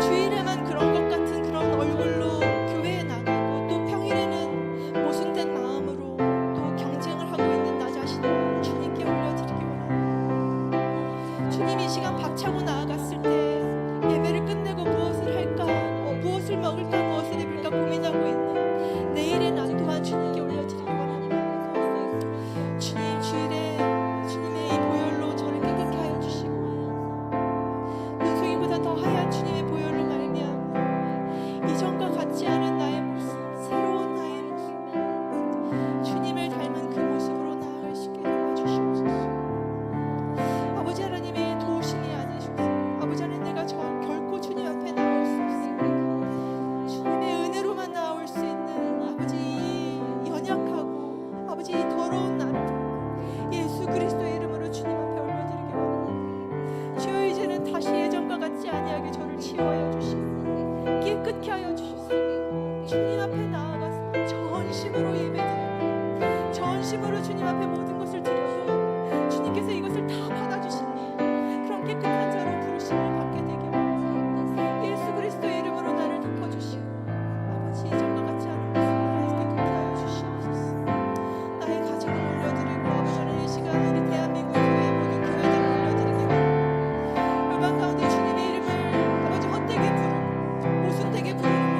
주일에만 그런 것 같은 그런 얼굴로 교회에 나가고, 또 평일에는 모순된 마음으로 또 경쟁을 하고 있는 나 자신을 주님께 올려드리기 원합니다. 주님, 이 시간 박차고 나아갔을 때 예배를 끝내고 무엇을 할까, 무엇을 먹을까, 무엇을 입을까 고민하고 있는 내일의 나 또한 주님께 올려드리기 원합니다. 주님, 주일에 주님의 이 보혈로 저를 깨끗게 하여 주시고, 눈송이보다 더 하얀 주님의 보혈로 말미암아 이전과 같지 않은 나의 모습, 새로운 나의 모습, 주님을 닮은 그 모습으로 나아갈 수 있게 도와주시옵소서. 아버지 하나님의 도우심이 아니셔서 아버지 하나님, 내가 결코 주님 앞에 나올 수 없습니다. 주님의 은혜로만 나올 수 있는 아버지 이 연약하고 아버지 이 더러운 나를 예수 그리스도의 이름으로 주님 앞에 올려드리기 원합니다. 주여, 이제는 다시 예전과 같지 아니하게 저를 치유하여 주시고 깨끗게 하여 주시옵소서. 주님 앞에 나아가서 전심으로 예배드리고 전심으로 주님 앞에 모든 것을 드려도 주님께서 이것을 다 받아주시니 그런 깨끗한 자로 부르심을 받게 되게 원합니다. 예수 그리스도의 이름으로 나를 덮어주시고 아버지, 이전과 같지 않은 모습을 깨끗게 하여 주시옵소서. 나의 가정을 올려드리고 아버지 하나님, 이 시간 우리 대한민국 교회 모든 교회들을 올려드리기 원합니다. 열방 가운데 주님의 이름을 아버지 헛되게 부르고 모순되게 부르고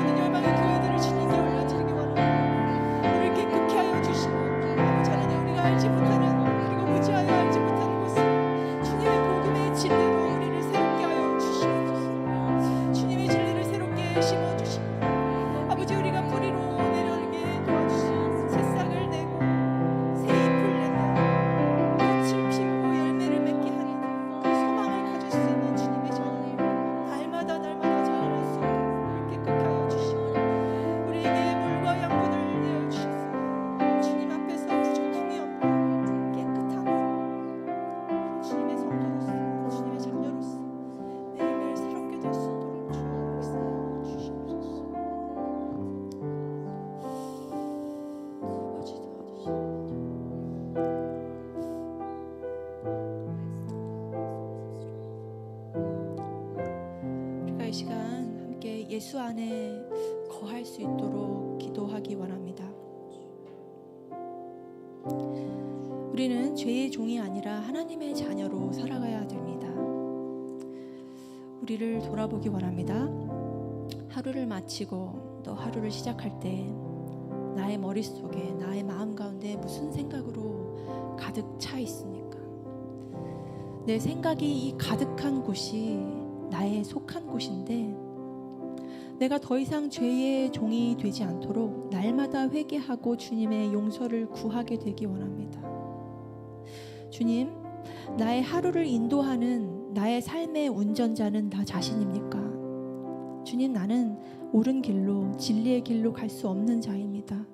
안에 거할 수 있도록 기도하기 원합니다. 우리는 죄의 종이 아니라 하나님의 자녀로 살아가야 됩니다. 우리를 돌아보기 원합니다. 하루를 마치고 또 하루를 시작할 때 나의 머릿속에, 나의 마음 가운데 무슨 생각으로 가득 차 있습니까? 내 생각이 이 가득한 곳이 나의 속한 곳인데, 내가 더 이상 죄의 종이 되지 않도록 날마다 회개하고 주님의 용서를 구하게 되기 원합니다. 주님, 나의 하루를 인도하는 나의 삶의 운전자는 나 자신입니까? 주님, 나는 옳은 길로, 진리의 길로 갈 수 없는 자입니다.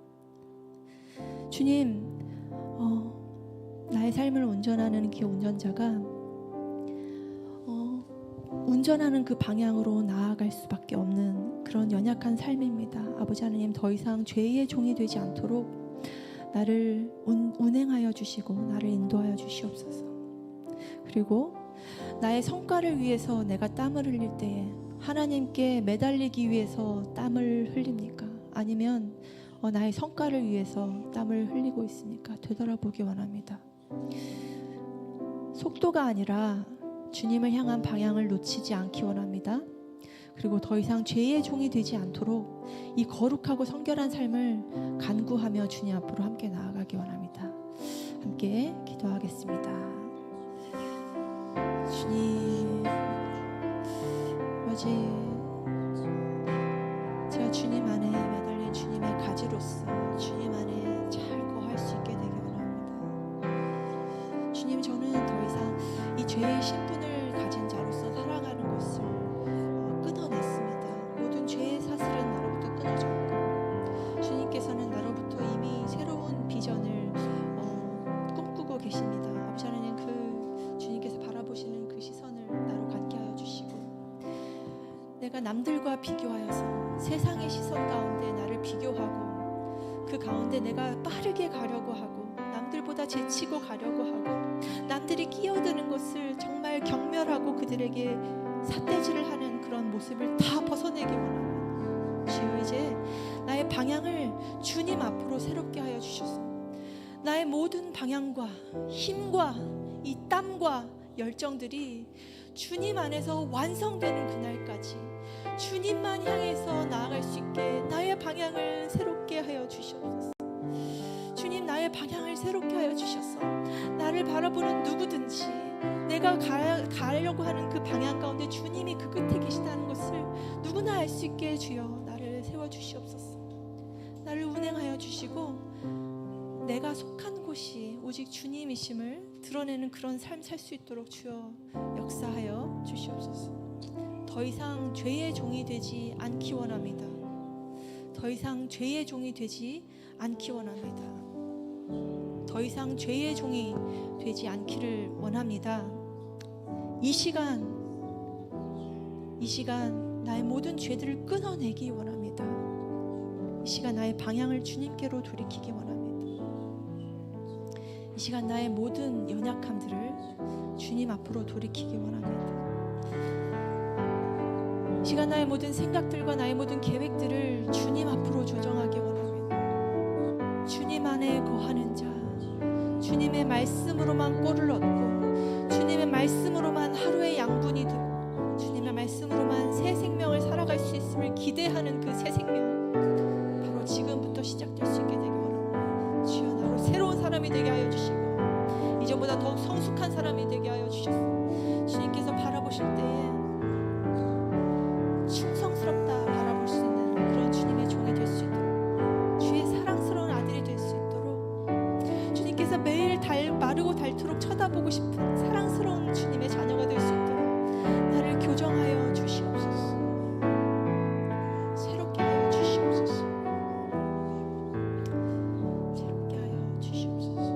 주님, 나의 삶을 운전하는 그 운전자가 운전하는 그 방향으로 나아갈 수밖에 없는 그런 연약한 삶입니다. 아버지 하나님, 더 이상 죄의 종이 되지 않도록 나를 운행하여 주시고 나를 인도하여 주시옵소서. 그리고 나의 성과를 위해서 내가 땀을 흘릴 때에 하나님께 매달리기 위해서 땀을 흘립니까? 아니면 나의 성과를 위해서 땀을 흘리고 있습니까? 되돌아보기 원합니다. 속도가 아니라 주님을 향한 방향을 놓치지 않기 원합니다. 그리고 더 이상 죄의 종이 되지 않도록 이 거룩하고 성결한 삶을 간구하며 주님 앞으로 함께 나아가기 원합니다. 함께 기도하겠습니다. 주님, 아버지, 제가 주님 안에 매달린 주님의 가지로서 주님 안에 잘 거할 수 있게 되기 원합니다. 주님, 저는 더 이상 이 죄의 신분을 가진 자로서 살아가는 것을 끊어냈습니다. 모든 죄의 사슬은 나로부터 끊어졌고, 주님께서는 나로부터 이미 새로운 비전을 꿈꾸고 계십니다. 아버지 하나님, 그 주님께서 바라보시는 그 시선을 나로 갖게 하여 주시고, 내가 남들과 비교하여서 세상의 시선 가운데 나를 비교하고 그 가운데 내가 빠르게 가려고 하고 남들보다 제치고 가려고 하고 남들이 끼어드는 것을 정말 경멸하고 그들에게 삿대질을 하는 그런 모습을 다 벗어내기 원합니다. 주여, 이제 나의 방향을 주님 앞으로 새롭게 하여 주셔서 나의 모든 방향과 힘과 이 땀과 열정들이 주님 안에서 완성되는 그날까지 주님만 향해서 나아갈 수 있게 나의 방향을 새롭게 하여 주시옵소서. 주님, 나의 방향을 새롭게 하여 주셔서 나를 바라보는 누구든지 내가 가려고 하는 그 방향 가운데 주님이 그 끝에 계시다는 것을 누구나 알 수 있게 주여 나를 세워주시옵소서. 나를 운행하여 주시고 내가 속한 곳이 오직 주님이심을 드러내는 그런 삶 살 수 있도록 주여 역사하여 주시옵소서. 더 이상 죄의 종이 되지 않기 원합니다. 더 이상 죄의 종이 되지 않기 원합니다. 더 이상 죄의 종이 되지 않기를 원합니다. 이 시간 나의 모든 죄들을 끊어내기 원합니다. 이 시간 나의 방향을 주님께로 돌이키기 원합니다. 이 시간 나의 모든 연약함들을 주님 앞으로 돌이키기 원합니다. 이 시간 나의 모든 생각들과 나의 모든 계획들을 주님 앞으로 조정하기 원합니다. 주님 안에 거하는 자, 주님의 말씀으로만 꼴을 얻고 주님의 말씀으로만 하루의 양분이 되고 주님의 말씀으로만 새 생명을 살아갈 수 있음을 기대하는 그 새 생명, 바로 지금부터 시작될 수 있게 되기 원합니다. 주여, 나로 새로운 사람이 되게 하여 주시고 이전보다 더욱 성숙한 사람이 되게 하여 주셔서 주님께서 바라보실 때에 충성스럽다 바라볼 수 있는 그런 주님의 종이 될 수 있도록, 주의 사랑스러운 아들이 될 수 있도록, 주님께서 매일 마르고 닳도록 쳐다보고 싶은 사랑스러운 주님의 자녀가 될 수 있도록 나를 교정하여 주시옵소서. 새롭게 하여 주시옵소서. 새롭게 하여 주시옵소서.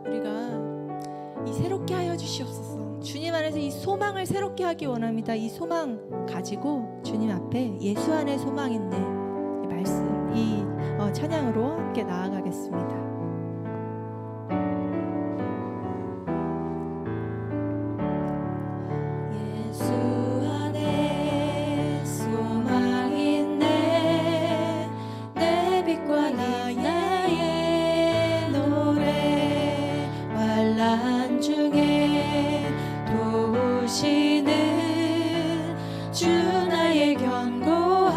우리가 이 새롭게 하여 주시옵소서, 주님 안에서 이 소망을 새롭게 하기 원합니다. 이 소망 가지고 주님 앞에 예수 안에 소망인데 이 말씀, 이 찬양으로 함께 나아가겠습니다. 예수 안에 나의 견고한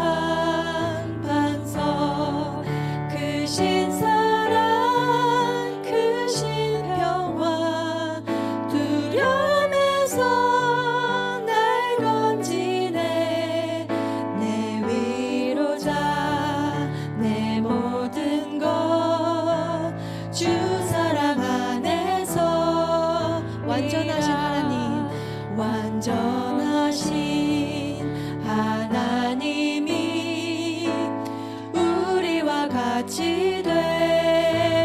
반석, 크신 사랑, 크신 평화, 두려움에서 날 건지네. 내 위로자, 내 모든 것, 주 사랑 안에서 완전하신 하나님, 완전하신 하나님이 우리와 같이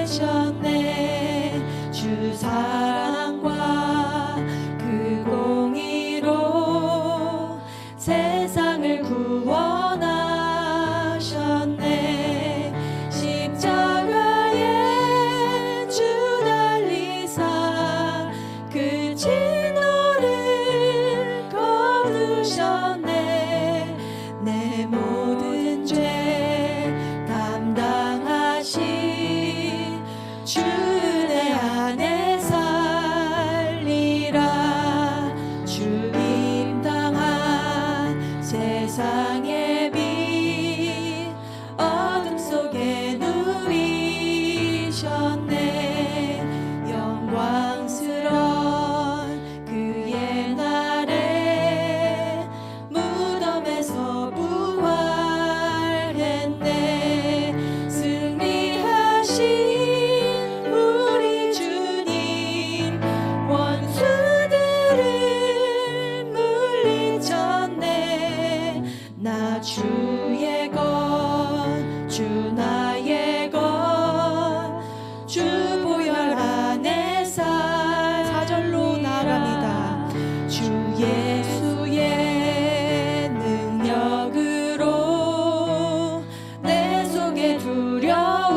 되셨네. 주 사랑과 그 공의로 세상을 구원하셨네. 십자가에 주 달리사 그 진노를 거두셨네. 내 모든 죄 담당하신 주 내 안에 살리라. 죽임 당한 세상의 빛 어둠 속에 누이셨네. 영광스러운 그의 날에 무덤에서 부활했네. 승리하신 우리 주님, 원수들을 물리쳤네. 나 주의 것, 주 나의 것, 주 보혈 안에 살. 4절로 나아갑니다. 주 예수의 능력으로 내 속에 두려움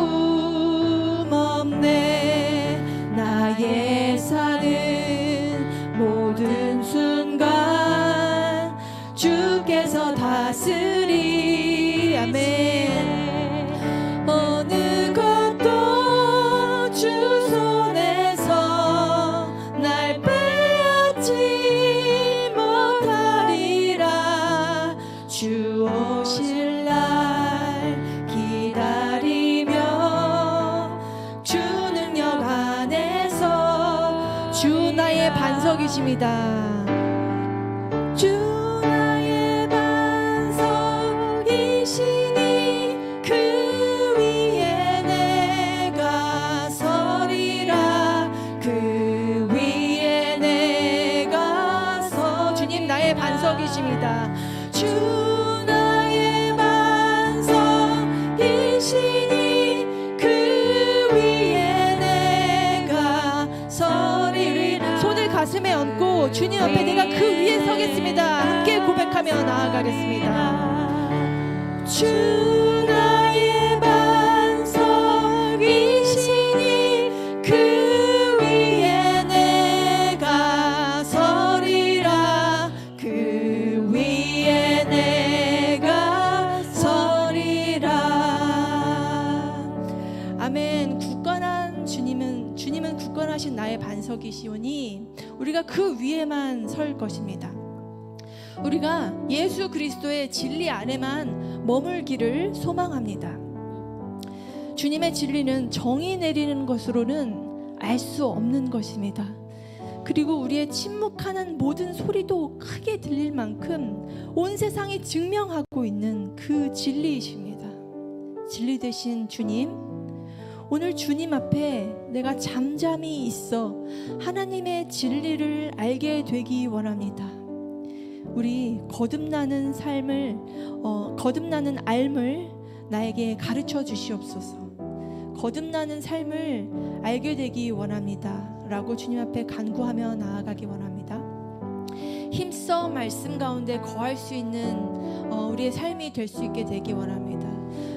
없네. 나의 사는 모든 순간 주께서 다스리. 아멘. 어느 것도 주 손에서 날 빼앗지 못하리라. 주 오실 날 기다리며 주 능력 안에서. 주 나의 반석이십니다. 주 나의 반석이시니 그 위에 내가 서리라. 그 위에 내가 주님 나의 반석이십니다. 주 나의 반석이시니 그 위에 내가 서리라. 손을 가슴에 얹고 주님 앞에 내가 그 위에 서겠습니다. 함께 고백하며 나아가겠습니다. 주 나의 반석이시니 그 위에 내가 서리라. 그 위에 내가 서리라. 아멘. 굳건한 주님은 굳건하신 나의 반석이시오니 우리가 그 위에만 설 것입니다. 우리가 예수 그리스도의 진리 안에만 머물기를 소망합니다. 주님의 진리는 정의 내리는 것으로는 알 수 없는 것입니다. 그리고 우리의 침묵하는 모든 소리도 크게 들릴 만큼 온 세상이 증명하고 있는 그 진리이십니다. 진리 되신 주님, 오늘 주님 앞에 내가 잠잠히 있어 하나님의 진리를 알게 되기 원합니다. 우리 거듭나는 삶을 나에게 가르쳐 주시옵소서. 거듭나는 삶을 알게 되기 원합니다 라고 주님 앞에 간구하며 나아가기 원합니다. 힘써 말씀 가운데 거할 수 있는 우리의 삶이 될 수 있게 되기 원합니다.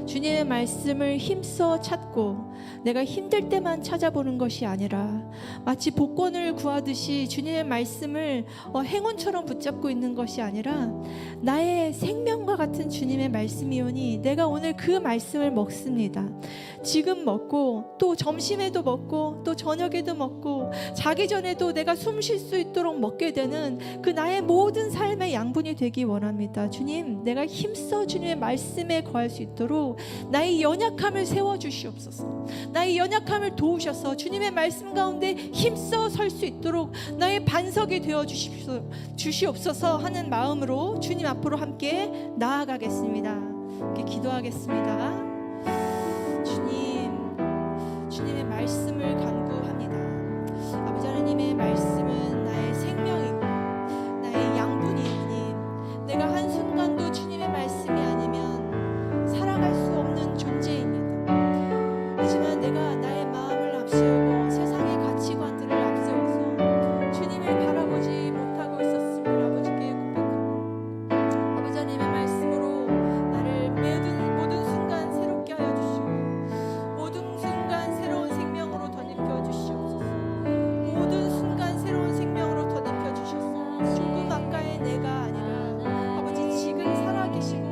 주님의 말씀을 힘써 찾고 내가 힘들 때만 찾아보는 것이 아니라 마치 복권을 구하듯이 주님의 말씀을 행운처럼 붙잡고 있는 것이 아니라 나의 생명과 같은 주님의 말씀이오니 내가 오늘 그 말씀을 먹습니다. 지금 먹고 또 점심에도 먹고 또 저녁에도 먹고 자기 전에도 내가 숨 쉴 수 있도록 먹게 되는 그 나의 모든 삶의 양분이 되기 원합니다. 주님, 내가 힘써 주님의 말씀에 거할 수 있도록 나의 연약함을 세워주시옵소서. 나의 연약함을 도우셔서 주님의 말씀 가운데 힘써 설 수 있도록 나의 반석이 되어 주시옵소서 하는 마음으로 주님 앞으로 함께 나아가겠습니다. 함께 기도하겠습니다. 주님의 말씀을 간구합니다. 아버지 하나님의 말씀은 나의 생명이고 나의 양분이오니 내가 한순간도 주님의 말씀이 아니면 살아갈 수 없는 존재입니다. 하지만 내가 나의 마음을 앞세우고 세상의 가치관들을 앞세워서 주님을 바라보지 못하고 있었음을 아버지께 고백합니다. 아버지 하나님의 말씀으로 나를 모든 순간 새롭게 하여 주시고 모든 순간 새로운 생명으로 덧입혀 주시옵소서. 모든 순간 새로운 생명으로 덧입혀 주셔서 조금 아까의 내가 아니라 아버지 지금 살아계시고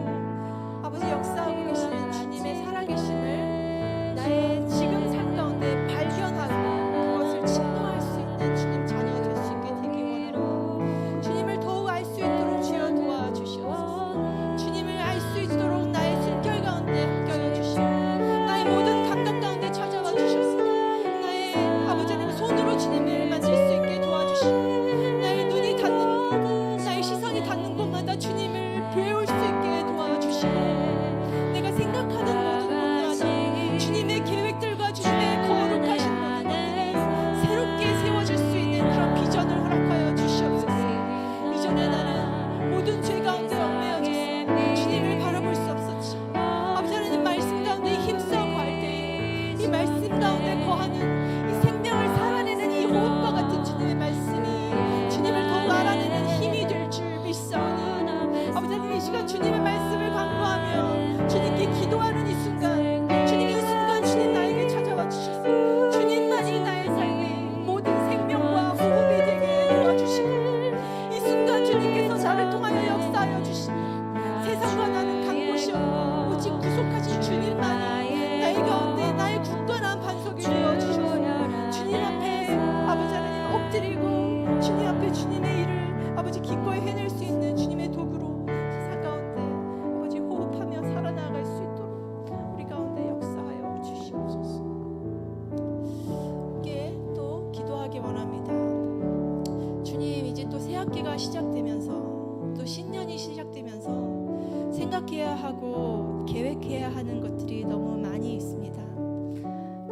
아버지 역사하고 계시는 주님의 살아계심을 나의 지금 삶 가운데 발견하고 그것을 침노할 수 있는 주님 자녀 될 수 있게 되기 원합니다. 주님을 더욱 알 수 있도록 주여 도와주시옵소서. 주님을 알 수 있도록 나의 숨결 가운데 함께하여 주시고 나의 모든 감각 가운데 찾아와 주셔서 나의 아버지 하나님 손으로 주님을 만질 수 있게 도와주시고 나의 눈이 닿는 나의 시선이 닿는 곳마다 주님을 배울 수 있게 도와주시고 내가 생각하는 모든 곳마다 주님의 계획들과 주님의 거룩하신 모든 것들이 새롭게 세워질 수 있는 그런 비전을 허락하여 주시옵소서. 이전에 나는 모든 죄 가운데 얽매여져서 주님을 바라볼 수 없었지. 아버지 하나님 말씀 가운데 힘써 거할 때에 이 말씀 가운데 거하는 이 생명을 살아내는 이 호흡과 같은 주님의 말씀이 주님을 더욱 알아내는 힘이 될 줄 믿사오니 아버지 하나님 이 시간 주님의 말씀을 간구하며 주님께 기도하는 이 순간 주님 이 순간 주님 나에게 찾아와 주셔서 주님만이 나의 삶의 모든 생명과 호흡이 되게 도와주시고 이 순간 주님께서 나를 통하여 역사하여 주시고 세상과 나는 간 곳이 없고 오직 구속하신 주님만이 나의 가운데 나의 굳건한 반석이 되어 주셔서 주님 앞에 아버지 하나님 엎드리고 주님 앞에 주님의 일을 아버지 기꺼이 해낼 수 있는 주님의 도구로 세상 가운데 아버지 호흡하며 살아나갈 수 있도록 우리 가운데 역사하여 주시옵소서. 함께 또 기도하기 원합니다. 주님, 이제 또 새학기가 시작되면서 또 신년이 시작되면서 생각해야 하고 계획해야 하는 것들이 너무 많이 있습니다.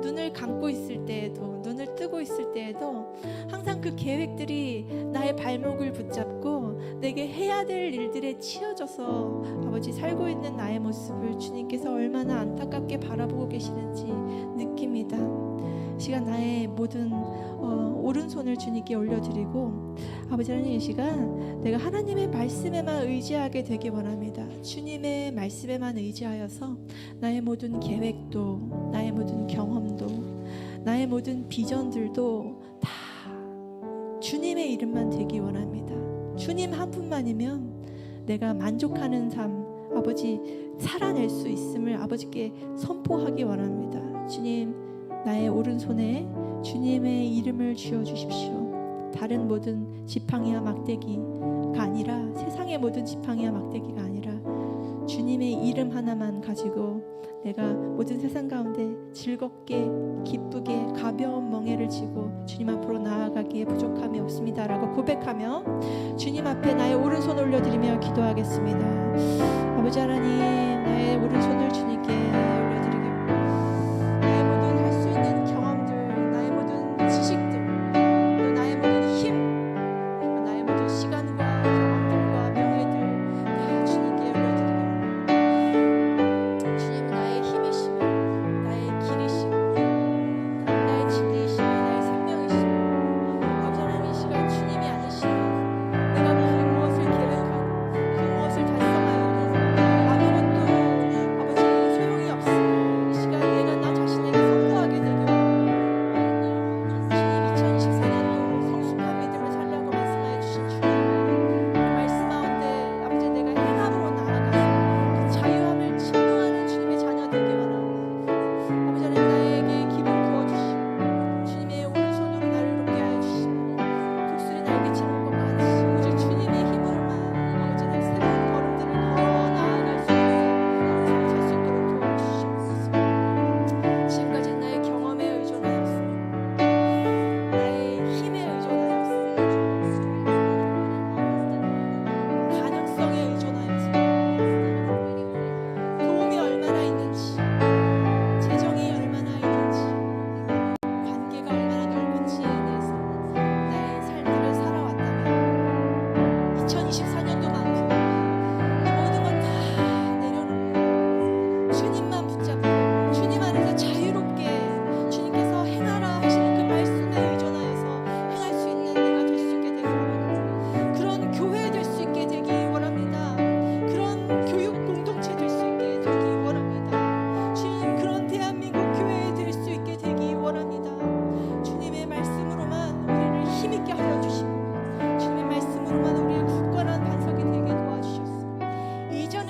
눈을 감고 있을 때에도 눈을 뜨고 있을 때에도 항상 그 계획들이 나의 발목을 붙잡고 내게 해야 될 일들에 치여져서 아버지 살고 있는 나의 모습을 주님께서 얼마나 안타깝게 바라보고 계시는지 느낍니다. 시간 나의 모든 오른손을 주님께 올려드리고 아버지 하나님 이 시간 내가 하나님의 말씀에만 의지하게 되기 원합니다. 주님의 말씀에만 의지하여서 나의 모든 계획도 나의 모든 경험도 나의 모든 비전들도 다 주님의 이름만 되기 원합니다. 주님 한 분만이면 내가 만족하는 삶 아버지 살아낼 수 있음을 아버지께 선포하기 원합니다. 주님 나의 오른손에 주님의 이름을 쥐어주십시오. 다른 모든 지팡이와 막대기가 아니라 세상의 모든 지팡이와 막대기가 아니라 주님의 이름 하나만 가지고 내가 모든 세상 가운데 즐겁게 기쁘게 가벼운 멍에를 지고 주님 앞으로 나아가기에 부족함이 없습니다라고 고백하며 주님 앞에 나의 오른손 올려드리며 기도하겠습니다. 아버지 하나님 나의 오른손을 주님께 올려드리고 나의 모든 할 수 있는 경험들 나의 모든 지식들 또 나의 모든 힘 또 나의 모든 시간과 경험들과 명예들 다 주님께 올려드리고 주님은 나의 힘이시고 나의 길이시고 나의 진리이시고 나의 생명이시고 아버지 하나님 이 시간 주님이 아니시면 내가 그 무엇을 계획하고 그 무엇을 달성하여도 아무것도 아버지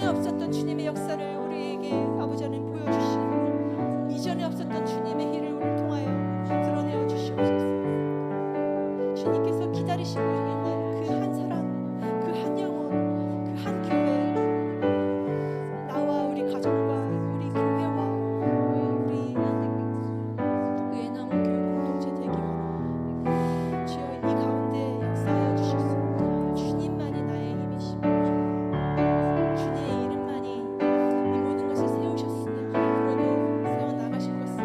없었던 주님의 역사를 우리에게 아버지 하나님 보여주시고 이전에 없었던 주님의 일을 우리를 통하여 드러내어 주시옵소서. 주님께서 기다리시고 있는 그 한 사람, 그 한 영혼, 그 한 교회, 나와 우리 가정과 우리 교회와 우리 의에 남은 교회 공동체 되기 원합니다. 주여 이 가운데 역사하여 주셨습니다. 주님만이 나의 힘이시고 주님의 이름만이 이 모든 것을 세우셨으며 앞으로도 세워나가실 것을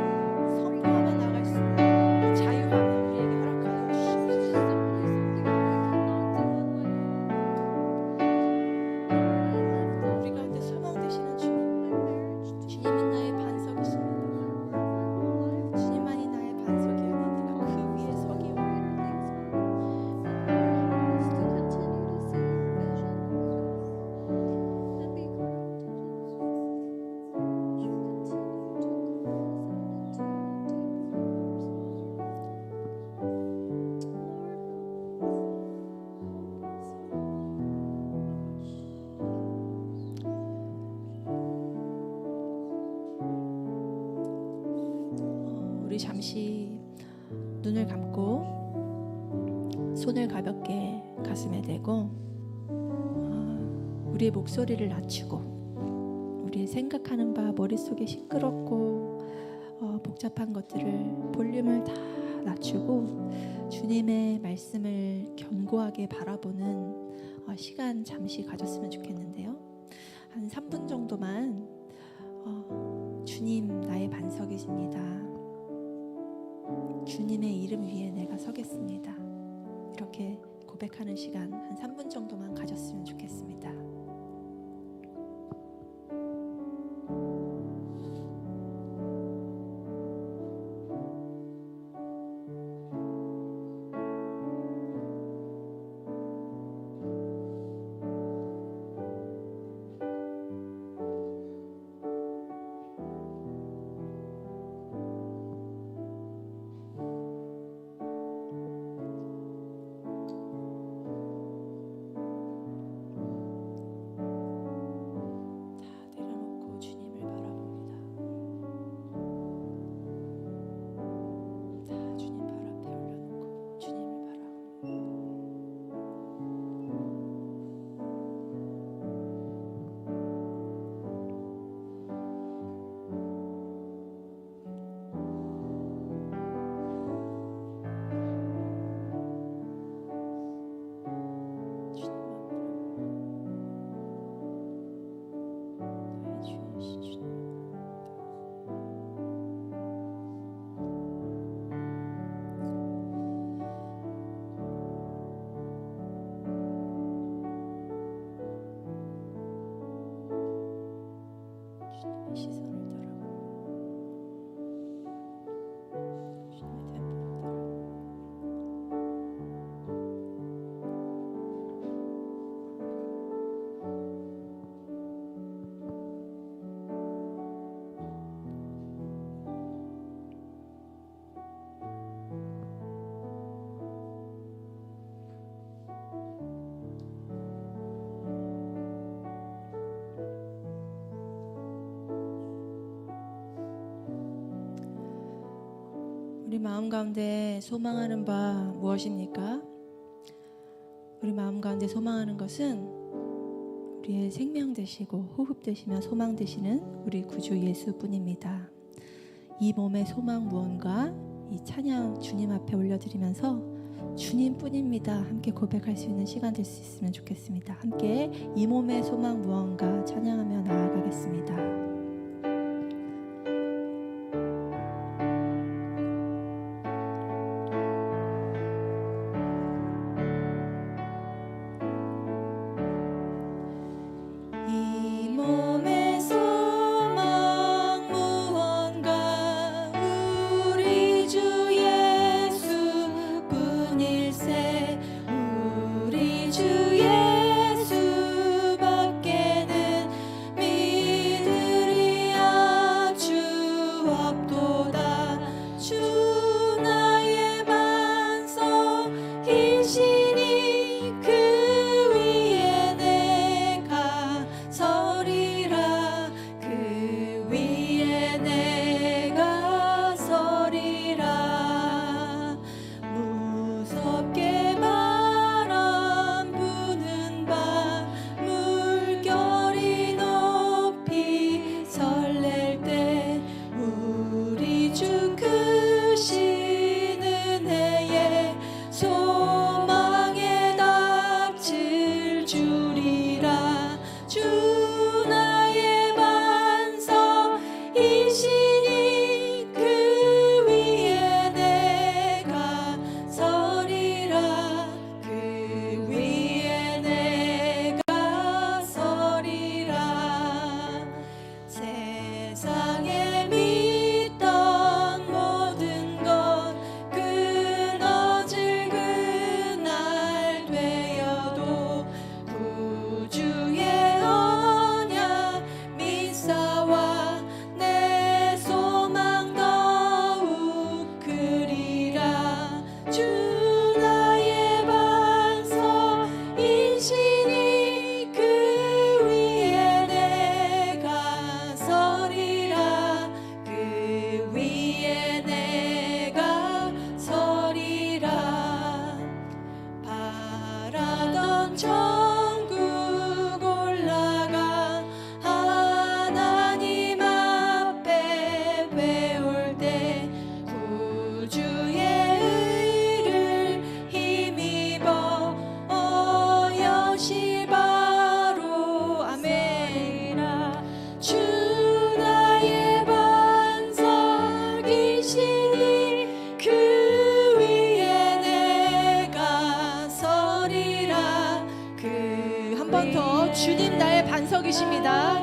선포하며 나갈 수 있는 자유함을 우리에게 허락하여 주시옵소서. 우리 가운데 소망 되시는 주님, 주님은 나의 반석이십니다. 주님만이 나의 반석이오니 내가 그 위에 서기오니 우리 잠시 눈을 감고 손을 가볍게 가슴에 대고 우리의 목소리를 낮추고 우리의 생각하는 바 머릿속에 시끄럽고 복잡한 것들을 볼륨을 다 낮추고 주님의 말씀을 견고하게 바라보는 시간 잠시 가졌으면 좋겠는데요. 한 3분 정도만 주님 나의 반석이십니다. 주님의 이름 위에 내가 서겠습니다. 이렇게 고백하는 시간 한 3분 정도만 가졌으면 좋겠습니다. 시선을 따라가 주님의 템포를 따라가 우리 마음 가운데 소망하는 바 무엇입니까? 우리 마음 가운데 소망하는 것은 우리의 생명 되시고 호흡 되시며 소망 되시는 우리 구주 예수뿐입니다. 이 몸의 소망 무언가 이 찬양 주님 앞에 올려드리면서 주님뿐입니다 함께 고백할 수 있는 시간 될 수 있으면 좋겠습니다. 함께 이 몸의 소망 무언가 찬양하며 나아가겠습니다. 주 예수밖에는 믿으리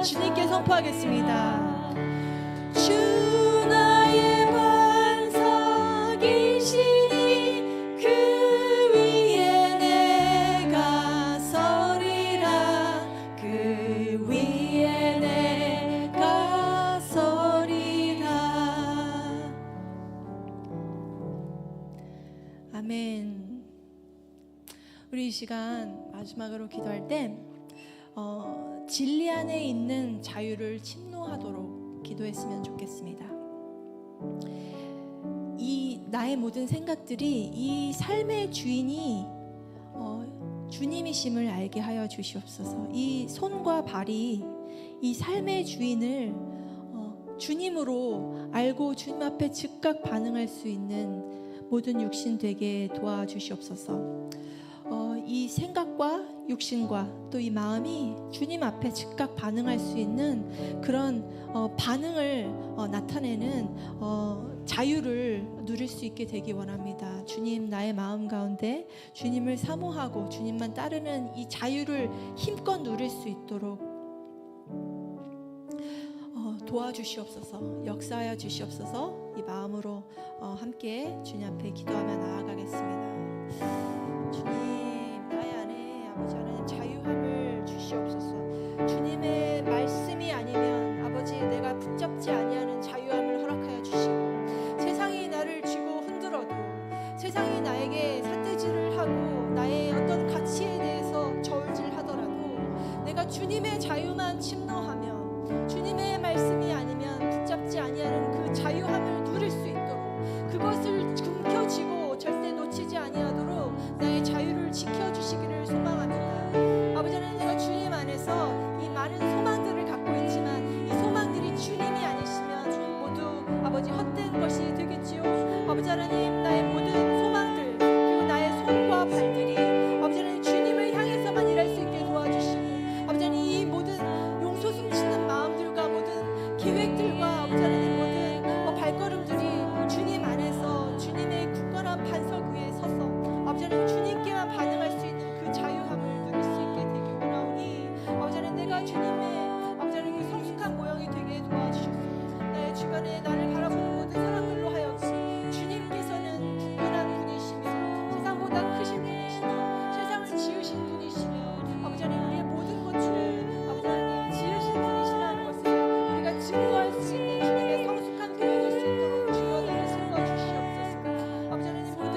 주님께 선포하겠습니다. 주 나의 반석이시니 그 위에 내가 서리라. 그 위에 내가 서리라. 아멘. 우리 이 시간 마지막으로 기도할 때 진리 안에 있는 자유를 침노하도록 기도했으면 좋겠습니다. 이 나의 모든 생각들이 이 삶의 주인이 주님이심을 알게 하여 주시옵소서. 이 손과 발이 이 삶의 주인을 주님으로 알고 주님 앞에 즉각 반응할 수 있는 모든 육신 되게 도와주시옵소서. 이 생각과 육신과 또 이 마음이 주님 앞에 즉각 반응할 수 있는 그런 반응을 나타내는 자유를 누릴 수 있게 되기 원합니다. 주님, 나의 마음 가운데 주님을 사모하고 주님만 따르는 이 자유를 힘껏 누릴 수 있도록 도와주시옵소서. 역사하여 주시옵소서. 이 마음으로 함께 주님 앞에 기도하며 나아가겠습니다. 주님, 나의 안에 아버지 하나님 자유함을 주시옵소서. 주님의 말씀이 아니면 아버지 내가 붙잡지 아니하는 자유함을 허락하여 주시고, 세상이 나를 쥐고 흔들어도, 세상이 나에게 삿대질을 하고 나의 어떤 가치에 대해서 저울질하더라도 내가 주님의 자유만 침노하며 주님의 말씀이 아니면 붙잡지 아니하는 그 자유함을 누릴 수 있도록, 그것을 금켜쥐고 절대 놓치지 아니하도록 나의 자유를 지켜주시기를 소망합니다. 아버지 하나님, 내가 주님 안에서 이 많은 소망들을 갖고 있지만 이 소망들이 주님이 아니시면 모두 아버지 헛된 것이 되겠지요. 아버지 하나님, 나의 모든 소망들 그리고 나의 손과 발들이 아버지 하나님 주님을 향해서만 일할 수 있게 도와주시고, 아버지 하나님 이 모든 용서 숨치는 마음들과 모든 계획들과 아버지 하나님 모든 발걸음들이 주님 안에서 주님의 굳건한 반석 위에 서서 아버지 하나님 주님께만 반응할 수 있는 그 자유함을 누릴 수 있게 되기 원하오니, 아버지 하나님 내가 주님의 아버지 하나님 그 성숙한 모형이 되게 도와주셔서 나의 주변에 나를 바라보는 모든 사람들로 하여금 주님께서는 굳건한 분이시며 세상보다 크신 분이시며 세상을 지으신 분이시며 아버지 하나님 우리의 모든 것들을 아버지 하나님 지으신 분이시라는 것을 우리가 증거할 수 있는 주님의 성숙한 교회가 될 수 있도록 주여 나를 세워주시옵소서. 아버지 하나님 모든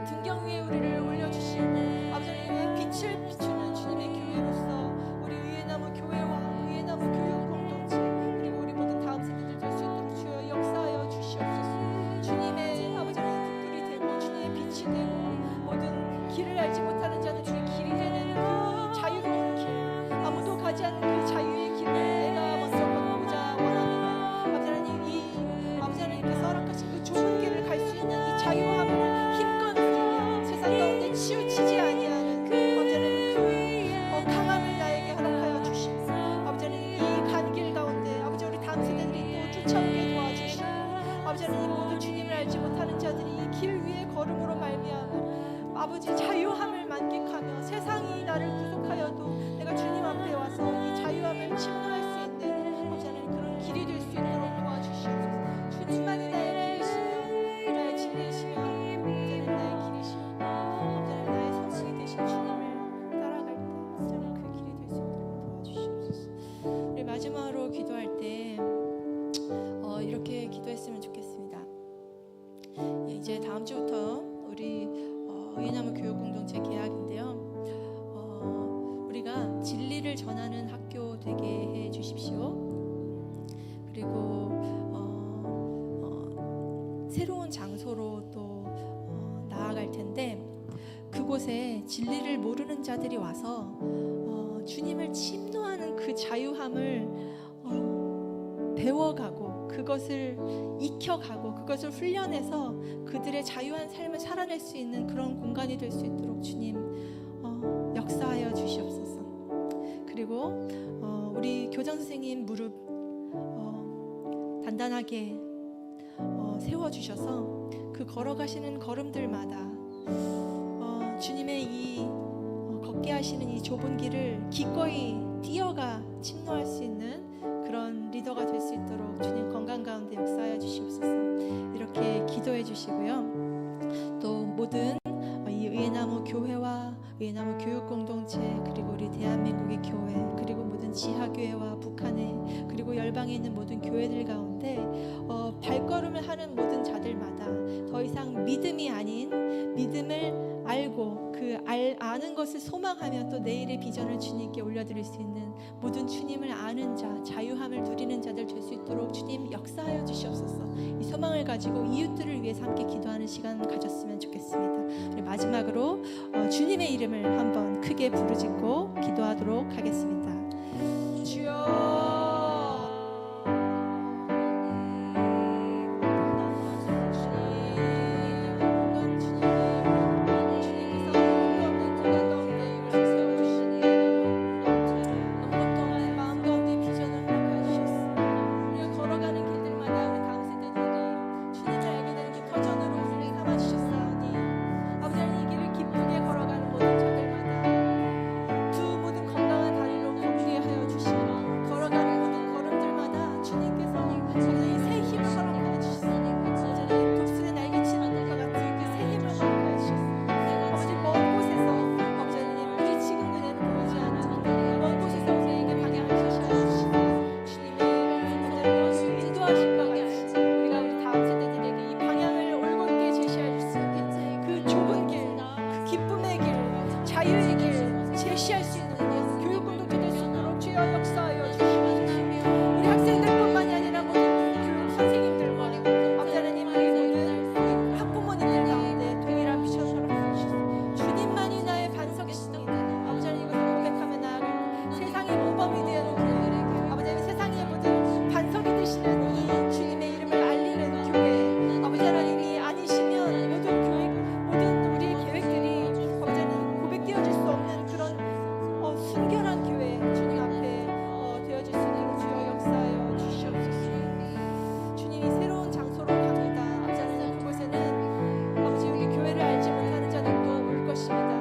등경 위에 우리를 올려주시고 아버지 하나님의 빛을 비추는 주님의 교회로서 우리 의회나무 교회와 의회나무 교육 공동체 그리고 우리 모든 다음 세대들 될 수 있도록 주여 역사하여 주시옵소서. 주님의 아버지 하나님 촛불이 되고 주님의 빛이 되고 모든 길을 알지 못하는 자는 주의 길이 되는 그 자유로운 길, 아무도 가지 않는 그 자유의 길을 내가 먼저 걷고자 원합니다. 아버지 하나님 이 아버지 하나님께서 허락하신 그 좁은 길을 갈 수 있는 이 자유함을 힘껏 누리며 세상 가운데 치우치지 아니하는 아버지 하나님 그 강함을 나에게 허락하여 주시고, 아버지 하나님 이 간 길 가운데 아버지 우리 다음 세대들이 또 쫓아오게 도와주시고, 아버지 하나님 모두 주님을 알지 못하는 자들이 이 길 위에 걸음으로 말미암아 아버지 자유함을 만끽하며 세상이 나를 구속하여도 내가 주님 앞에 와서 이 자유함을 침노할 수 있는 아버지 하나님 그런 길이 될 수 있도록 도와주시옵소서. 주님만이 나의 길이시며 나의 진리이시며 아버지 하나님 나의 길이시며 아버지 하나님 나의 소망이 되신 주님을 따라갈 때 아버지 하나님 그 길이 될 수 있도록 도와주시옵소서. 우리 마지막으로 기도할 때 이렇게 기도했으면 좋겠습니다. 이제 다음 주부터 우리 의나무 교육공동체 개학인데요. 우리가 진리를 전하는 학교 되게 해 주십시오. 그리고 새로운 장소로 또 나아갈 텐데 그곳에 진리를 모르는 자들이 와서 주님을 침노하는 그 자유함을 배워가고 그것을 익혀가고 그것을 훈련해서 그들의 자유한 삶을 살아낼 수 있는 그런 공간이 될 수 있도록 주님 역사하여 주시옵소서. 그리고 우리 교장 선생님 무릎 단단하게 세워주셔서 그 걸어가시는 걸음들마다 주님의 이 걷게 하시는 이 좁은 길을 기꺼이 뛰어가 침노할 수 있는 그런 리더가 될 수 있도록 주님 건강 가운데 역사하여 주시옵소서. 이렇게 기도해 주시고요. 또 모든 이 의예나무 교회와 의예나무 교육 공동체, 그리고 우리 대한민국의 교회, 그리고 모든 지하교회와 북한에, 그리고 열방에 있는 모든 교회들 가운데 발걸음을 하는 모든 자들마다 더 이상 믿음이 아닌 믿음을 알고 아는 것을 소망하며 또 내일의 비전을 주님께 올려드릴 수 있는 모든 주님을 아는 자, 자유함을 누리는 자들 될 수 있도록 주님 역사하여 주시옵소서. 이 소망을 가지고 이웃들을 위해서 함께 기도하는 시간 가졌으면 좋겠습니다. 우리 마지막으로 주님의 이름을 한번 크게 부르짖고 기도하도록 하겠습니다. 주여, 자유의 길 제시할 수 있는 교육 공동체 될 수 있도록 주여 역사하여 주시옵소서. 우리 학생들뿐만이 아니라 모든 교육 선생님들과 아버지 하나님, 우리 모든 학부모님들 가운데 동일한 비전으로 주시옵소서. 주님만이 나의 반석이시니 아버지 하나님, 이것을 고백하며 나아갈 세상의 모범이 되는 교회, 아버지 하나님, 세상의 모든 반석이 되시는 이 주님의 이름을 알리는 교회, 아버지 하나님이 아니시면 모든 교회, 모든 우리의 계획들이 아버지 하나님 고백되어질 수 없는 그런 순결한 교회 주님 앞에 되어질 수 있도록 주여 역사하여 주시옵소서. 주님이 새로운 장소로 갑니다. 아버지 하나님, 그곳에는 아버지 우리 교회를 알지 못하는 자들도 올 것입니다.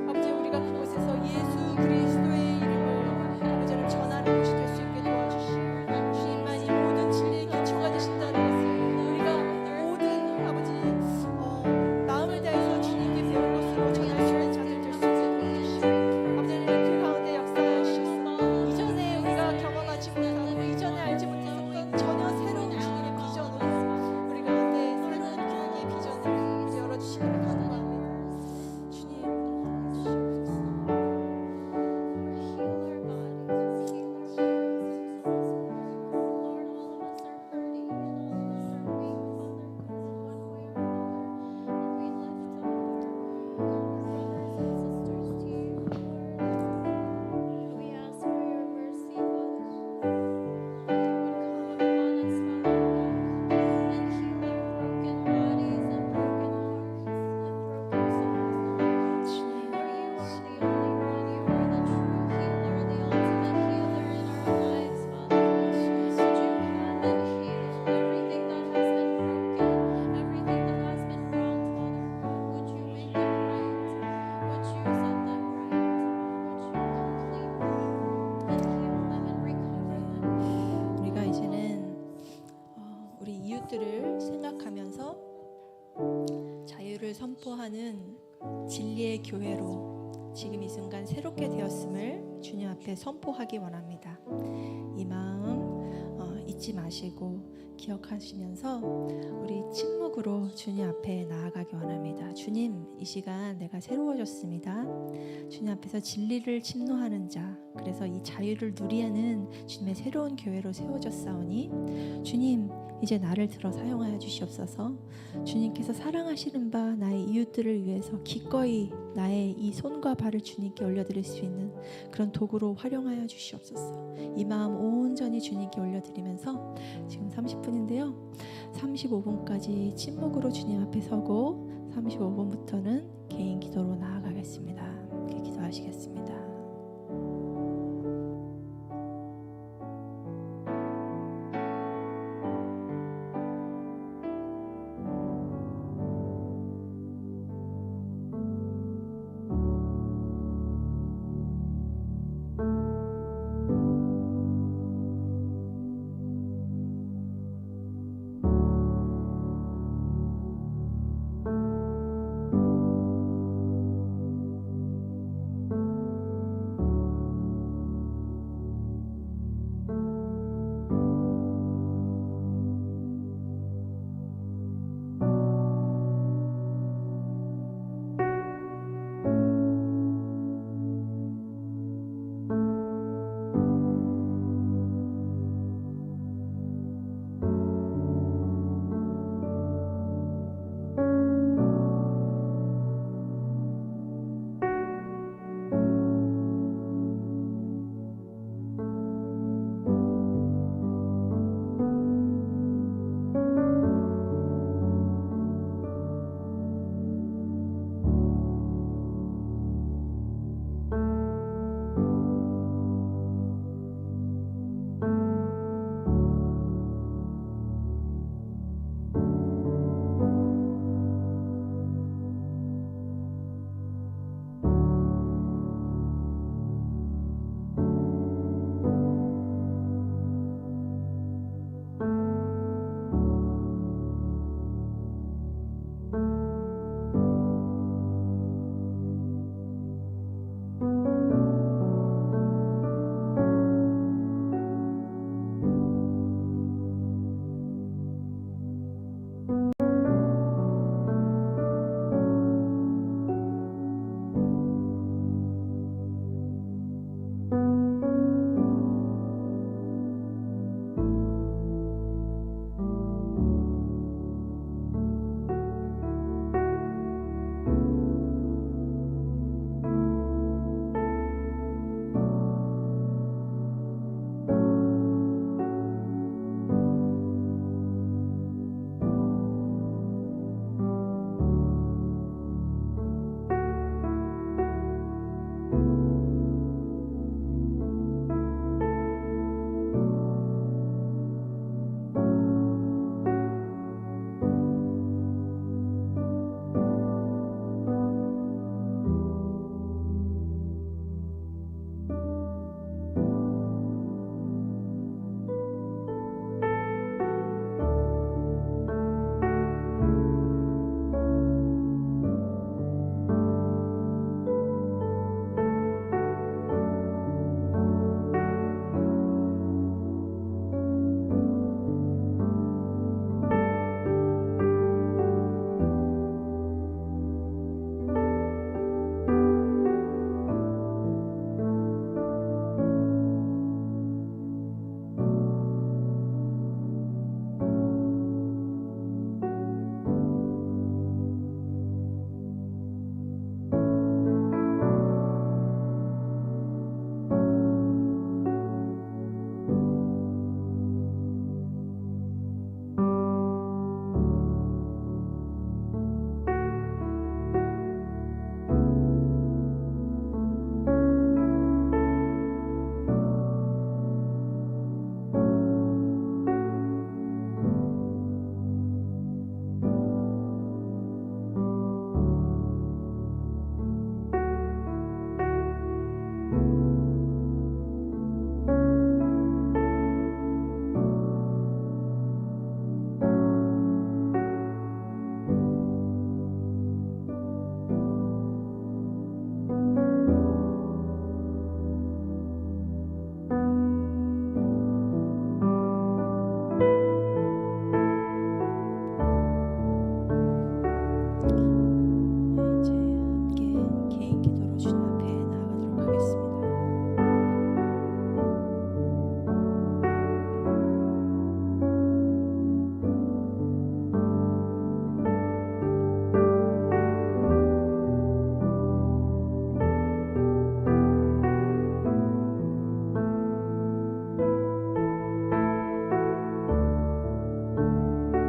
아버지 우리가 그곳에서 예수 그리스도의 이름을 아버지 하나님 전하는 곳이 될 수 있게 도와주시고, 주님만이 모든 진리의 기초가 되신다는 것을 우리가 모든 아버지 마음을 다해서 주님께 배운 것으로 전할 수 있는 자들 될 수 있게 도와주시고, 아버지 하나님 그 가운데 역사하여 주셔서 이전에 우리가 경험하지 못하고 이전에 알지 못했었던 전혀 새로운 주님의 비전으로 우리 가운데 새로운 교육의 비전을 열어주시기를 간구합니다. 주님 우리가 이제는 우리 이웃들을 생각하면서 자유를 선포하는 진리의 교회로 지금 이 순간 새롭게 되었음을 주님 앞에 선포하기 원합니다. 이 마음 잊지 마시고 기억하시면서 우리 침묵으로 주님 앞에 나아가기 원합니다. 주님, 이 시간 내가 새로워졌습니다. 주님 앞에서 진리를 침노하는 자, 그래서 이 자유를 누리는 주님의 새로운 교회로 세워졌사오니 주님, 이제 나를 들어 사용하여 주시옵소서. 주님께서 사랑하시는 바 나의 이웃들을 위해서 기꺼이 나의 이 손과 발을 주님께 올려드릴 수 있는 그런 도구로 활용하여 주시옵소서. 이 마음 온전히 주님께 올려드리면서 지금 30분인데요 35분까지 침묵으로 주님 앞에 서고 35분부터는 개인 기도로 나아가겠습니다. 이렇게 기도하시겠습니다.